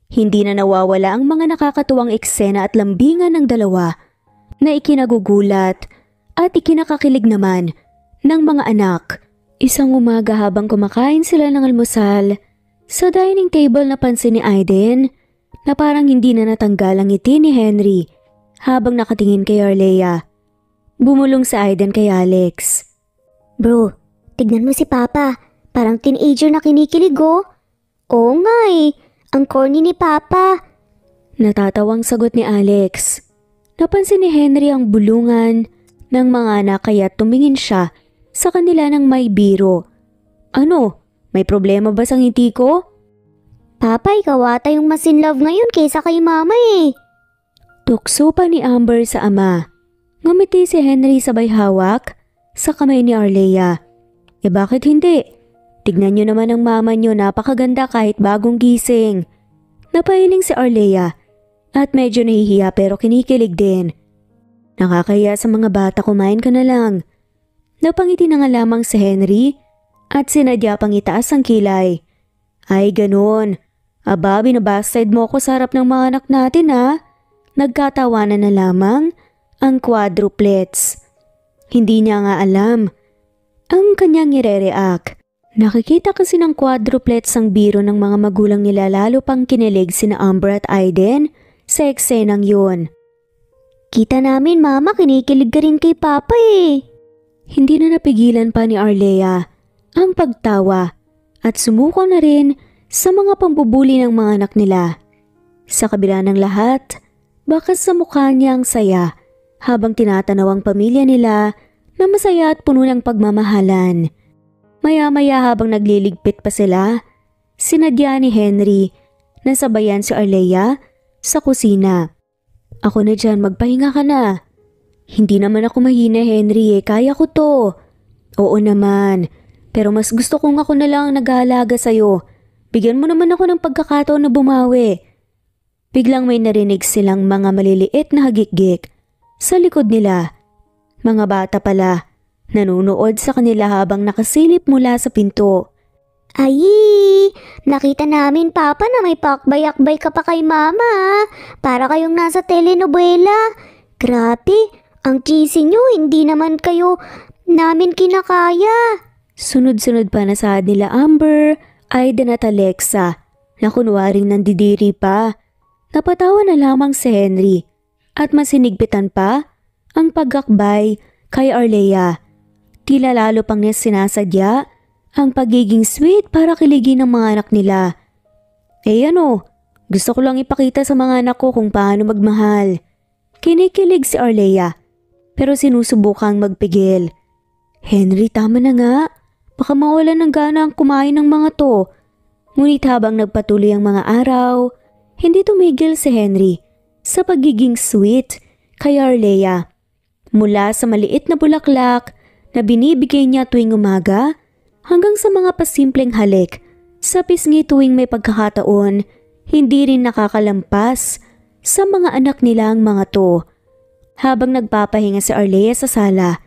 Hindi na nawawala ang mga nakakatuwang eksena at lambingan ng dalawa na ikinagugulat at ikinakakilig naman ng mga anak. Isang umaga habang kumakain sila ng almusal, sa dining table napansin ni Aiden na parang hindi na natanggal ang ngiti ni Henry habang nakatingin kay Arlea. Bumulong si Aiden kay Alex. Bro, tignan mo si Papa. Parang teenager na kinikilig oh. Oo nga eh. Ang corny ni Papa. Natatawang sagot ni Alex. Napansin ni Henry ang bulungan ng mga anak kaya tumingin siya sa kanila ng may biro. Ano? May problema ba sa ngiti ko? Papa, ikaw ata yung mas in love ngayon kaysa kay Mama eh. Tukso pa ni Amber sa ama. Ngumiti si Henry sabay hawak sa kamay ni Arlea. Bakit hindi? Tignan niyo naman ang mama niyo, napakaganda kahit bagong gising. Napahiling si Arlea at medyo nahihiya pero kinikilig din. Nakakaya sa mga bata, kumain ka na lang. Napangiti na nga lamang si Henry at sinadya pang itaas ang kilay. Ay ganoon. Aba, binabasted mo ko sa harap ng mga anak natin ha. Nagkatawanan na lamang ang quadruplets. Hindi niya nga alam ang kanyang ire-react. Nakikita kasi ng quadruplets ang biro ng mga magulang nila, lalo pang kinilig sina Amber at Aiden sa eksenang yun. Kita namin Mama, kinikilig ka rin kay Papa eh. Hindi na napigilan pa ni Arlea ang pagtawa at sumuko na rin sa mga pambubuli ng mga anak nila. Sa kabila ng lahat, bakas sa mukha niya ang saya habang tinatanaw ang pamilya nila na masaya at puno ng pagmamahalan. Maya-maya habang nagliligpit pa sila, sinadya ni Henry na sabayan si Arlea sa kusina. Ako na dyan, magpahinga ka na. Hindi naman ako mahina, Henry, kaya ko to. Oo naman, pero mas gusto kong ako na lang nag-aalaga sa'yo. Bigyan mo naman ako ng pagkakataon na bumawi. Biglang may narinig silang mga maliliit na hagik-gik sa likod nila. Mga bata pala. Nanunood sa kanila habang nakasilip mula sa pinto. Ay, Nakita namin, Papa, na may pakbay-akbay ka pa kay Mama, ah. Para kayong nasa telenovela. Grabe, ang cheesy nyo, hindi naman kayo namin kinakaya. Sunod-sunod pa nasaad nila Amber, Aiden at Alexa na kunwaring nandidiri pa. Napatawa na lamang si Henry at masinigpitan pa ang pagakbay kay Arlea. Tila lalo pang niya sinasadya ang pagiging sweet para kiligin ng mga anak nila. Gusto ko lang ipakita sa mga anak ko kung paano magmahal. Kinikilig si Arlea pero sinusubukang magpigil. Henry, tama na nga. Baka mawalan ng gana ang kumain ng mga to. Ngunit habang nagpatuloy ang mga araw, hindi tumigil si Henry sa pagiging sweet kay Arlea. Mula sa maliit na bulaklak na binibigay niya tuwing umaga hanggang sa mga pasimpleng halik sa pisngi tuwing may pagkakataon, hindi rin nakakalampas sa mga anak nila ang mga to. Habang nagpapahinga si Arlea sa sala,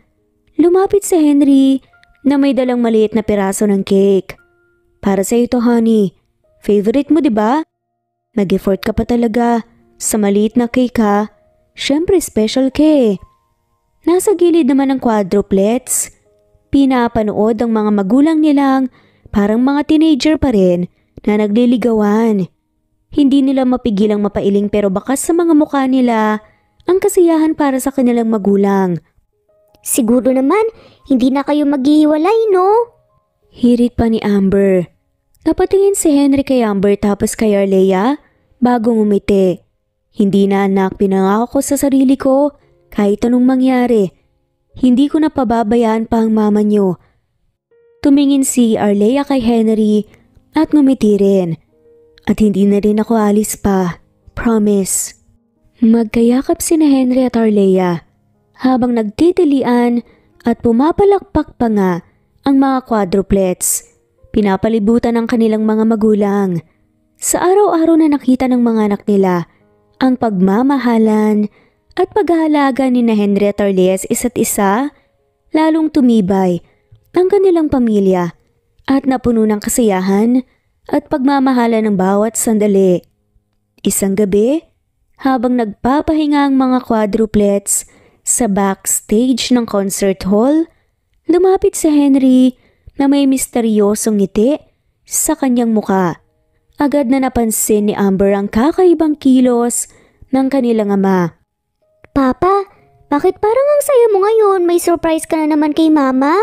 lumapit si Henry na may dalang maliit na piraso ng cake. Para sa ito, honey. Favorite mo, 'di ba? Nag-effort ka pa talaga sa maliit na cake, ha? Syempre special ka eh. Nasa gilid naman ng quadruplets. Pinapanood ang mga magulang nilang parang mga teenager pa rin na nagliligawan. Hindi nila mapigilang mapailing pero bakas sa mga mukha nila ang kasiyahan para sa kanilang magulang. Siguro naman, hindi na kayo maghihiwalay, no? Hirit pa ni Amber. Napatingin si Henry kay Amber tapos kay Arlea bago ngumiti. Hindi na anak, pinangako ko sa sarili ko kahit anong mangyari. Hindi ko na pababayaan pa ang mama niyo. Tumingin si Arlea kay Henry at ngumiti rin. At hindi na rin ako alis pa. Promise. Magkayakap si Henry at Arlea habang nagtitilian at pumapalakpak pa nga ang mga quadruplets. Pinapalibutan ng kanilang mga magulang. Sa araw-araw na nakita ng mga anak nila ang pagmamahalan at paghahalaga ni Henry at Arlea isa't isa, lalong tumibay ang kanilang pamilya at napuno ng kasiyahan at pagmamahalan ng bawat sandali. Isang gabi, habang nagpapahinga ang mga quadruplets sa backstage ng concert hall, lumapit si Henry na may misteryosong ngiti sa kanyang muka. Agad na napansin ni Amber ang kakaibang kilos ng kanilang ama. Papa, bakit parang ang saya mo ngayon? May surprise ka na naman kay Mama?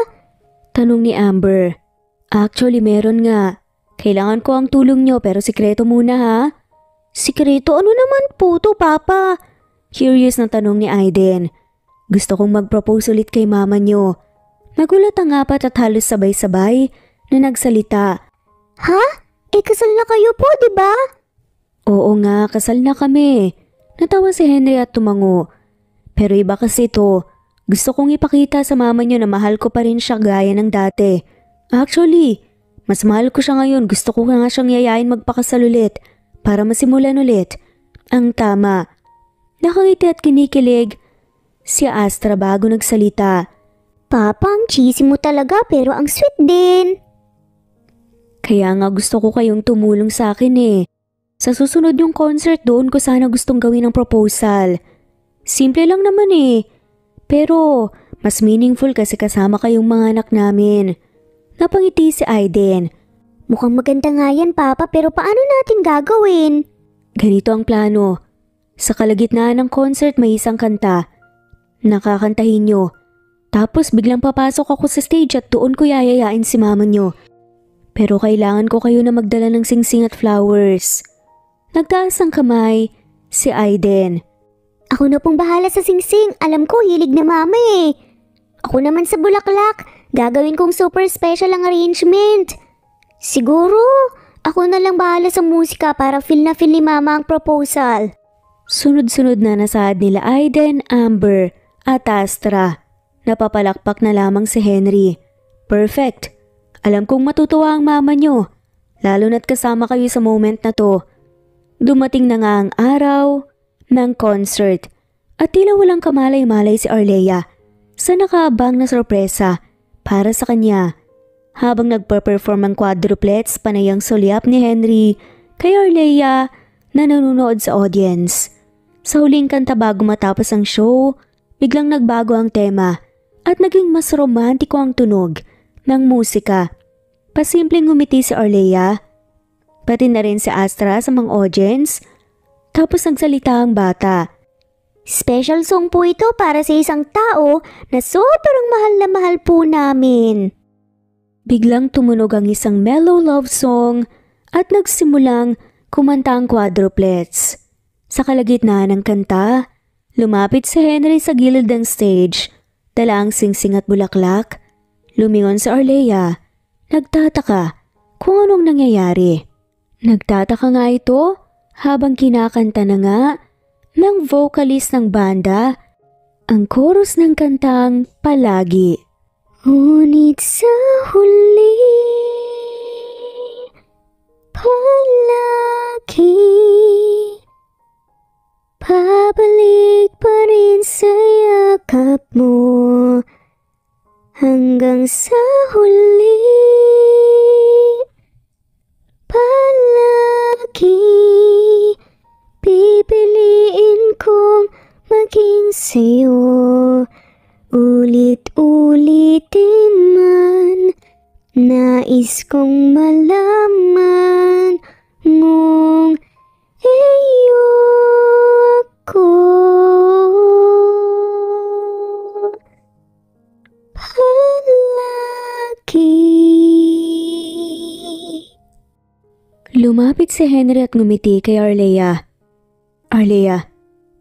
Tanong ni Amber. Actually, meron nga. Kailangan ko ang tulong nyo pero sikreto muna, ha? Sikreto? Ano naman po to, Papa? Curious na tanong ni Aiden. Gusto kong mag-propose ulit kay mama nyo. Nagulat ang apat at halos sabay-sabay na nagsalita. Ha? Kasal na kayo po, di ba? Oo nga, kasal na kami. Natawa si Henry at tumango. Pero iba kasi ito. Gusto kong ipakita sa mama nyo na mahal ko pa rin siya gaya ng dati. Actually, mas mahal ko siya ngayon. Gusto ko nga siyang yayain magpakasal ulit para masimulan ulit ang tama. Nakangiti at kinikilig si Astra bago nagsalita. Papa, ang cheesy mo talaga pero ang sweet din. Kaya nga gusto ko kayong tumulong sa akin eh. Sa susunod yung concert doon ko sana gustong gawin ng proposal. Simple lang naman eh. Pero mas meaningful kasi kasama kayong mga anak namin. Napangiti si Aiden. Mukhang maganda nga yan, Papa, pero paano natin gagawin? Ganito ang plano. Sa kalagitnaan ng concert may isang kanta. Nakakantahin nyo. Tapos biglang papasok ako sa stage at doon ko yayayain si mama nyo. Pero kailangan ko kayo na magdala ng singsing at flowers. Nagtaas ang kamay si Aiden. Ako na pong bahala sa singsing. Alam ko, hilig na Mama eh. Ako naman sa bulaklak. Gagawin kong super special ang arrangement. Siguro, ako na lang bahala sa musika para feel na feel ni Mama ang proposal. Sunod-sunod na nasaad nila Aiden, Amber at Astra. Napapalakpak na lamang si Henry. Perfect. Alam kong matutuwa ang mama nyo. Lalo na't kasama kayo sa moment na to. Dumating na nga ang araw ng concert. At tila walang kamalay-malay si Arlea sa nakaabang na sorpresa para sa kanya. Habang nagpa-perform ang quadruplets, panay ang sulyap ni Henry kay Arlea na nanonood sa audience. Sa huling kanta bago matapos ang show, biglang nagbago ang tema at naging mas romantiko ang tunog ng musika. Pasimpleng ngumiti si Arlea, pati na rin si Astra sa mga audience. Tapos nagsalita ang bata. Special song po ito para sa isang tao na sobrang mahal na mahal po namin. Biglang tumunog ang isang mellow love song at nagsimulang kumanta ang quadruplets. Sa kalagitnaan ng kanta, lumapit si Henry sa gilid ng stage, dala ang singsing at bulaklak. Lumingon si Arlea, nagtataka kung anong nangyayari. Nagtataka nga ito habang kinakanta na nga ng vocalist ng banda ang chorus ng kantang Palagi. Ngunit sa huli, palagi, pabalik pa rin sa yakap mo hanggang sa huli. Palagi, pipiliin kong maging sa'yo. Ulit-ulitin man, nais kong malaman mong iyo ako. Palagi. Lumapit si Henry at ngumiti kay Arlea. Arlea,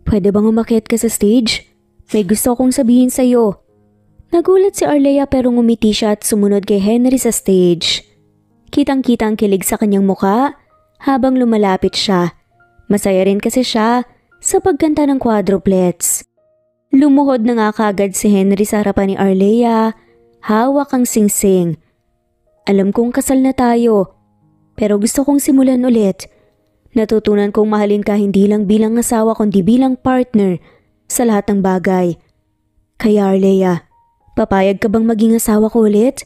pwede bang umakyat ka sa stage? May gusto kong sabihin sa'yo. Nagulat si Arlea pero ngumiti siya at sumunod kay Henry sa stage. Kitang-kita ang kilig sa kanyang muka habang lumalapit siya. Masaya rin kasi siya sa pagkanta ng quadruplets. Lumuhod na nga kagad si Henry sa harapan ni Arlea, hawak ang singsing. Alam kong kasal na tayo, pero gusto kong simulan ulit. Natutunan kong mahalin ka hindi lang bilang asawa kundi bilang partner sa lahat ng bagay. Kaya Arlea, papayag ka bang maging asawa ko ulit?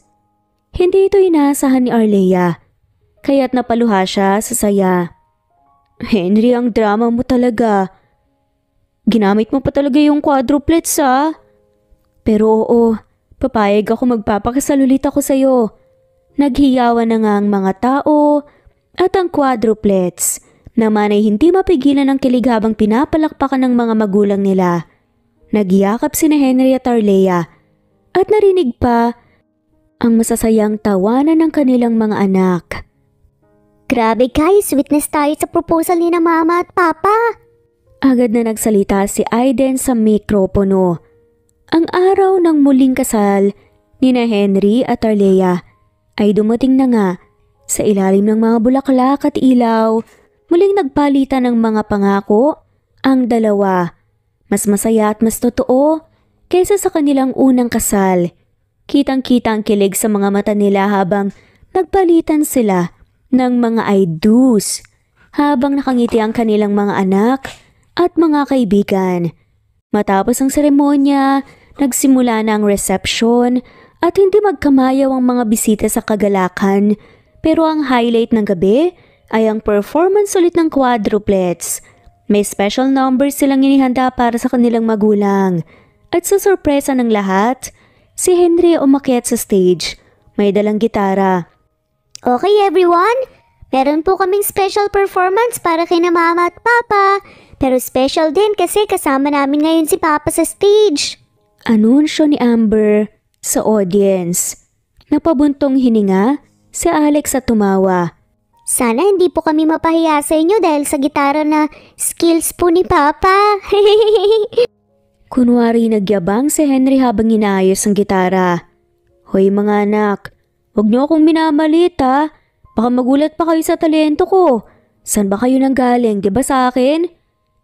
Hindi ito inaasahan ni Arlea, kaya't napaluha siya sa saya. Henry, ang drama mo talaga. Ginamit mo pa talaga yung quadruplets ha? Pero oo, papayag ako, magpapakasal ulit ako sa'yo. Naghiyawan na nga ang mga tao at ang quadruplets naman ay hindi mapigilan ang kilig habang pinapalakpakan ng mga magulang nila. Nagyakap sina Henry at Arlea at narinig pa ang masasayang tawanan ng kanilang mga anak. Grabe guys, witness tayo sa proposal ni na mama at papa. Agad na nagsalita si Aiden sa mikropono. Ang araw ng muling kasal ni na Henry at Arlea ay dumating na nga. Sa ilalim ng mga bulaklak at ilaw, muling nagpalitan ng mga pangako ang dalawa. Mas masaya at mas totoo kaysa sa kanilang unang kasal. Kitang-kita ang kilig sa mga mata nila habang nagpalitan sila ng mga I do's, habang nakangiti ang kanilang mga anak at mga kaibigan. Matapos ang seremonya, nagsimula na ang reception at hindi magkamayaw ang mga bisita sa kagalakan. Pero ang highlight ng gabi ay ang performance ulit ng quadruplets. May special numbers silang inihanda para sa kanilang magulang. At sa sorpresa ng lahat, si Henry umakyat sa stage. May dalang gitara. Okay everyone, meron po kaming special performance para kina mama at papa. Pero special din kasi kasama namin ngayon si papa sa stage. Anunsyo ni Amber sa audience. Napabuntong hininga si Alex at tumawa. Sana hindi po kami mapahiya sa inyo dahil sa gitara na skills po ni papa. Kunwari nagyabang si Henry habang inaayos ang gitara. Hoy mga anak, huwag niyo akong minamalit ha. Baka magulat pa kayo sa talento ko. San ba kayo nanggaling, di ba sa akin?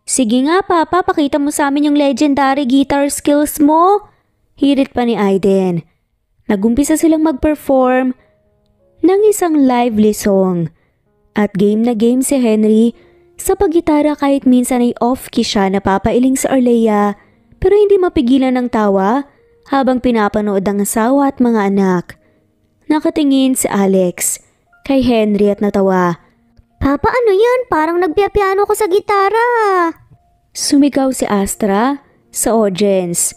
Sige nga papa, pakita mo sa amin yung legendary guitar skills mo. Hirit pa ni Aiden. Nagumpisa silang mag-perform ng isang lively song. At game na game si Henry sa paggitara kahit minsan ay off-key siya napapailing sa Arlea pero hindi mapigilan ng tawa habang pinapanood ang asawa at mga anak. Nakatingin si Alex kay Henry at natawa. Papa, ano yan? Parang nagpiapiano ko sa gitara. Sumigaw si Astra sa audience.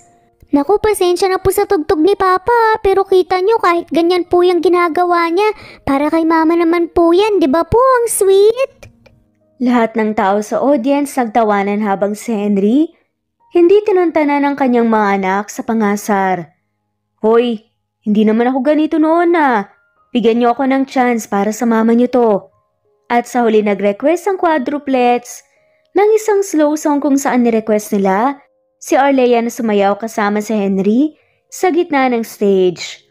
Naku, pasensya na po sa tugtog ni Papa, pero kita nyo kahit ganyan po yung ginagawa niya. Para kay Mama naman po yan, di ba po? Ang sweet. Lahat ng tao sa audience nagtawanan habang si Henry hindi tinuntanan ng kanyang mga anak sa pangasar. Hoy, hindi naman ako ganito noon Bigyan niyo ako ng chance para sa mama niyo to. At sa huli nag-request ang quadruplets ng isang slow song kung saan ni-request nila si Arlea na sumayaw kasama si Henry sa gitna ng stage.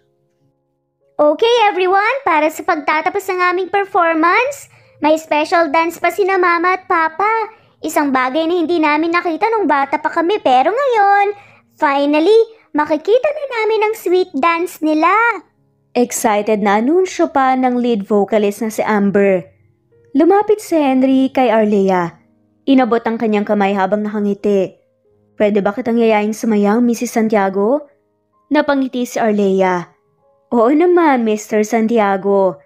Okay everyone, para sa pagtatapos ng aming performance, may special dance pa sina Mama at Papa. Isang bagay na hindi namin nakita nung bata pa kami pero ngayon, finally, makikita na namin ang sweet dance nila. Excited na anunsyo pa ng lead vocalist na si Amber. Lumapit si Henry kay Arlea. Inabot ang kanyang kamay habang nakangiti. Pwede ba kitang yayaing sumayaw, Mrs. Santiago? Napangiti si Arlea. Oo naman, Mr. Santiago.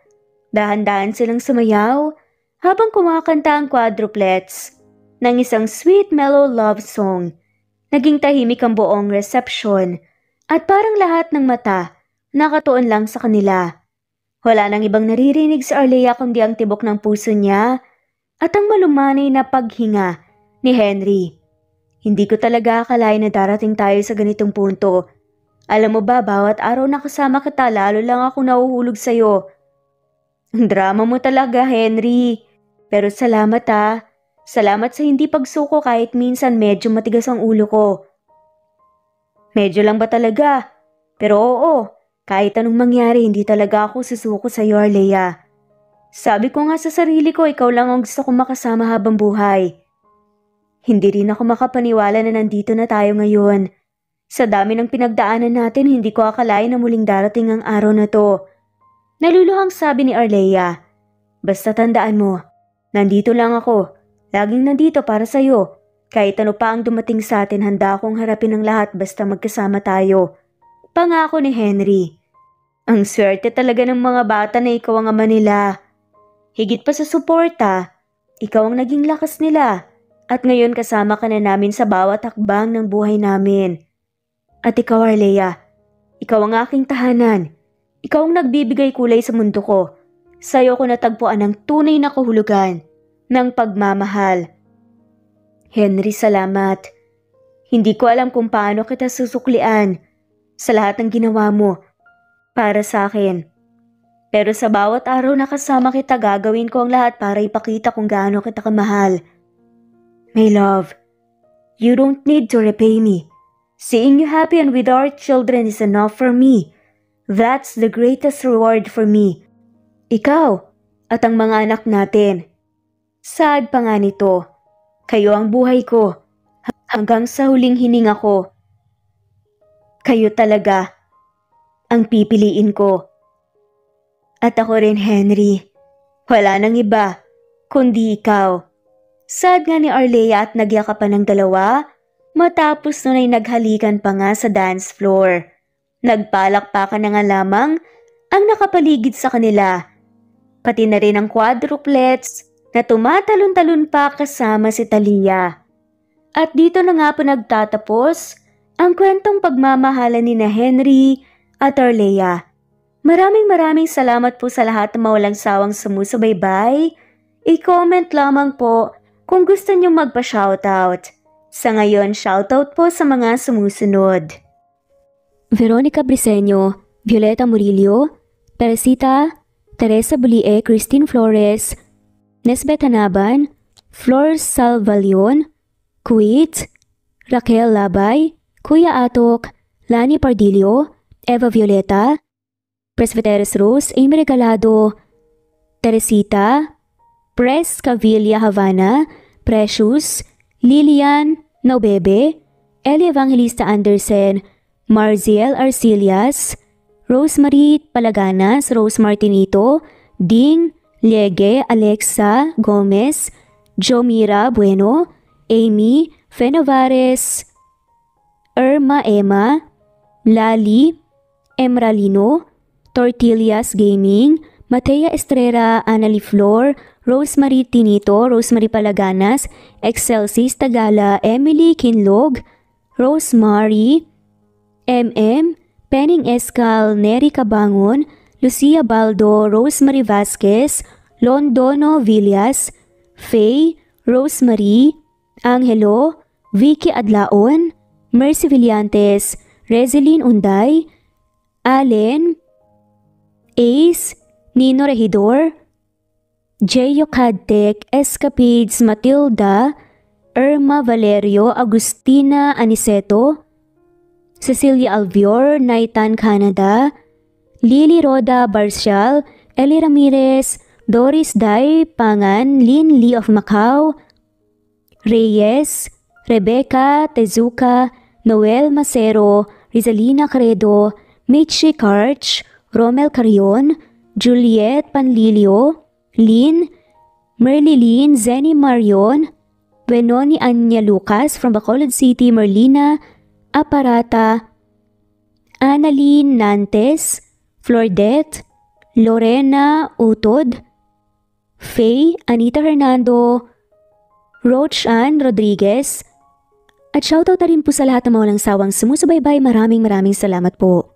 Dahan-dahan silang sumayaw habang kumakanta ang quadruplets ng isang sweet mellow love song. Naging tahimik ang buong reception at parang lahat ng mata nakatuon lang sa kanila. Wala nang ibang naririnig si Arlea kundi ang tibok ng puso niya at ang malumanay na paghinga ni Henry. Hindi ko talaga akalain na darating tayo sa ganitong punto. Alam mo ba, bawat araw na kasama kita, lalo lang ako nahuhulog sa'yo. Ang drama mo talaga, Henry. Pero salamat Salamat sa hindi pagsuko kahit minsan medyo matigas ang ulo ko. Medyo lang ba talaga? Pero oo, kahit anong mangyari, hindi talaga ako susuko sa'yo, Arlea. Sabi ko nga sa sarili ko, ikaw lang ang gusto kong makasama habang buhay. Hindi rin ako makapaniwala na nandito na tayo ngayon. Sa dami ng pinagdaanan natin, hindi ko akalain na muling darating ang araw na to. Naluluhang sabi ni Arlea. Basta tandaan mo, nandito lang ako. Laging nandito para sa'yo. Kahit ano pa ang dumating sa atin, handa akong harapin ang lahat basta magkasama tayo. Pangako ni Henry. Ang swerte talaga ng mga bata na ikaw ang ama nila. Higit pa sa suporta, ikaw ang naging lakas nila. At ngayon kasama ka na namin sa bawat hakbang ng buhay namin. At ikaw, Arlea, ikaw ang aking tahanan. Ikaw ang nagbibigay kulay sa mundo ko. Sa'yo ko natagpuan ang tunay na kahulugan ng pagmamahal. Henry, salamat. Hindi ko alam kung paano kita susuklian sa lahat ng ginawa mo para sa akin. Pero sa bawat araw na kasama kita, gagawin ko ang lahat para ipakita kung gaano kita kamahal. My love, you don't need to repay me. Seeing you happy and with our children is enough for me. That's the greatest reward for me. Ikaw at ang mga anak natin. Sad pa nga nito, kayo ang buhay ko, hanggang sa huling hininga ko. Kayo talaga ang pipiliin ko. At ako rin, Henry, wala nang iba, kundi ikaw. Sad nga ni Arlea at nagyakapan ng dalawa, matapos nun ay naghalikan pa nga sa dance floor. Nagpalakpakan na nga lamang ang nakapaligid sa kanila, pati na rin ang quadruplets na tumatalon-talon pa kasama si Talia. At dito na nga po nagtatapos ang kwentong pagmamahalan ni na Henry at Arlea. Maraming salamat po sa lahat na mawalang sawang sumusubaybay. I-comment lamang po kung gusto niyong magpa-shoutout. Sa ngayon, shoutout po sa mga sumusunod. Veronica Briseño, Violeta Murillo, Teresita, Teresa Bulie, Christine Flores, Nesbeth Hanaban, Flor Salvalion, Kuwait, Raquel Labay, Kuya Atok, Lani Pardillo, Eva Violeta, Presbyteros Rose, Amy Regalado, Teresita, Pres Cavilla Havana, Precious, Lilian Naubebe, Eli Evangelista Anderson, Marziel Arcilias, Rosemary Palaganas, Rose Martinito, Ding Liege, Alexa Gomez, Jomira Bueno, Amy Fenovares, Irma Emma, Lali Emralino, Tortillas Gaming, Matea Estrera, Annalie Flor, Rosemary Tinito, Rosemary Palaganas, Excelsis Tagala, Emily Kinlog, Rosemary, MM, Penning Escal, Neri Cabangon, Lucia Baldo, Rosemary Vasquez, Londono Villas, Faye, Rosemary, Angelo, Vicky Adlaon, Mercy Villantes, Rezeline Unday, Allen, Ace, Nino Regidor, Jeyo Cadtec, Escapades Matilda, Irma Valerio, Agustina Aniceto, Cecilia Alvior, Naitan Canada, Lily Roda Barcial, Eli Ramirez, Doris Day Pangan, Lynn Lee of Macau, Reyes, Rebecca Tezuka, Noel Macero, Rizalina Credo, Mitchie Karch, Romel Carion, Juliet Panlilio, Lynn, Merlilyn Zenny Marion, Benoni Anya Lucas from Bacolod City, Merlina Aparata, Annalyn Nantes, Flordette, Lorena Utod, Faye, Anita Hernando, Roach Ann Rodriguez, at shoutout na rin po sa lahat ng mga walang sawang sumusubaybay. Maraming salamat po.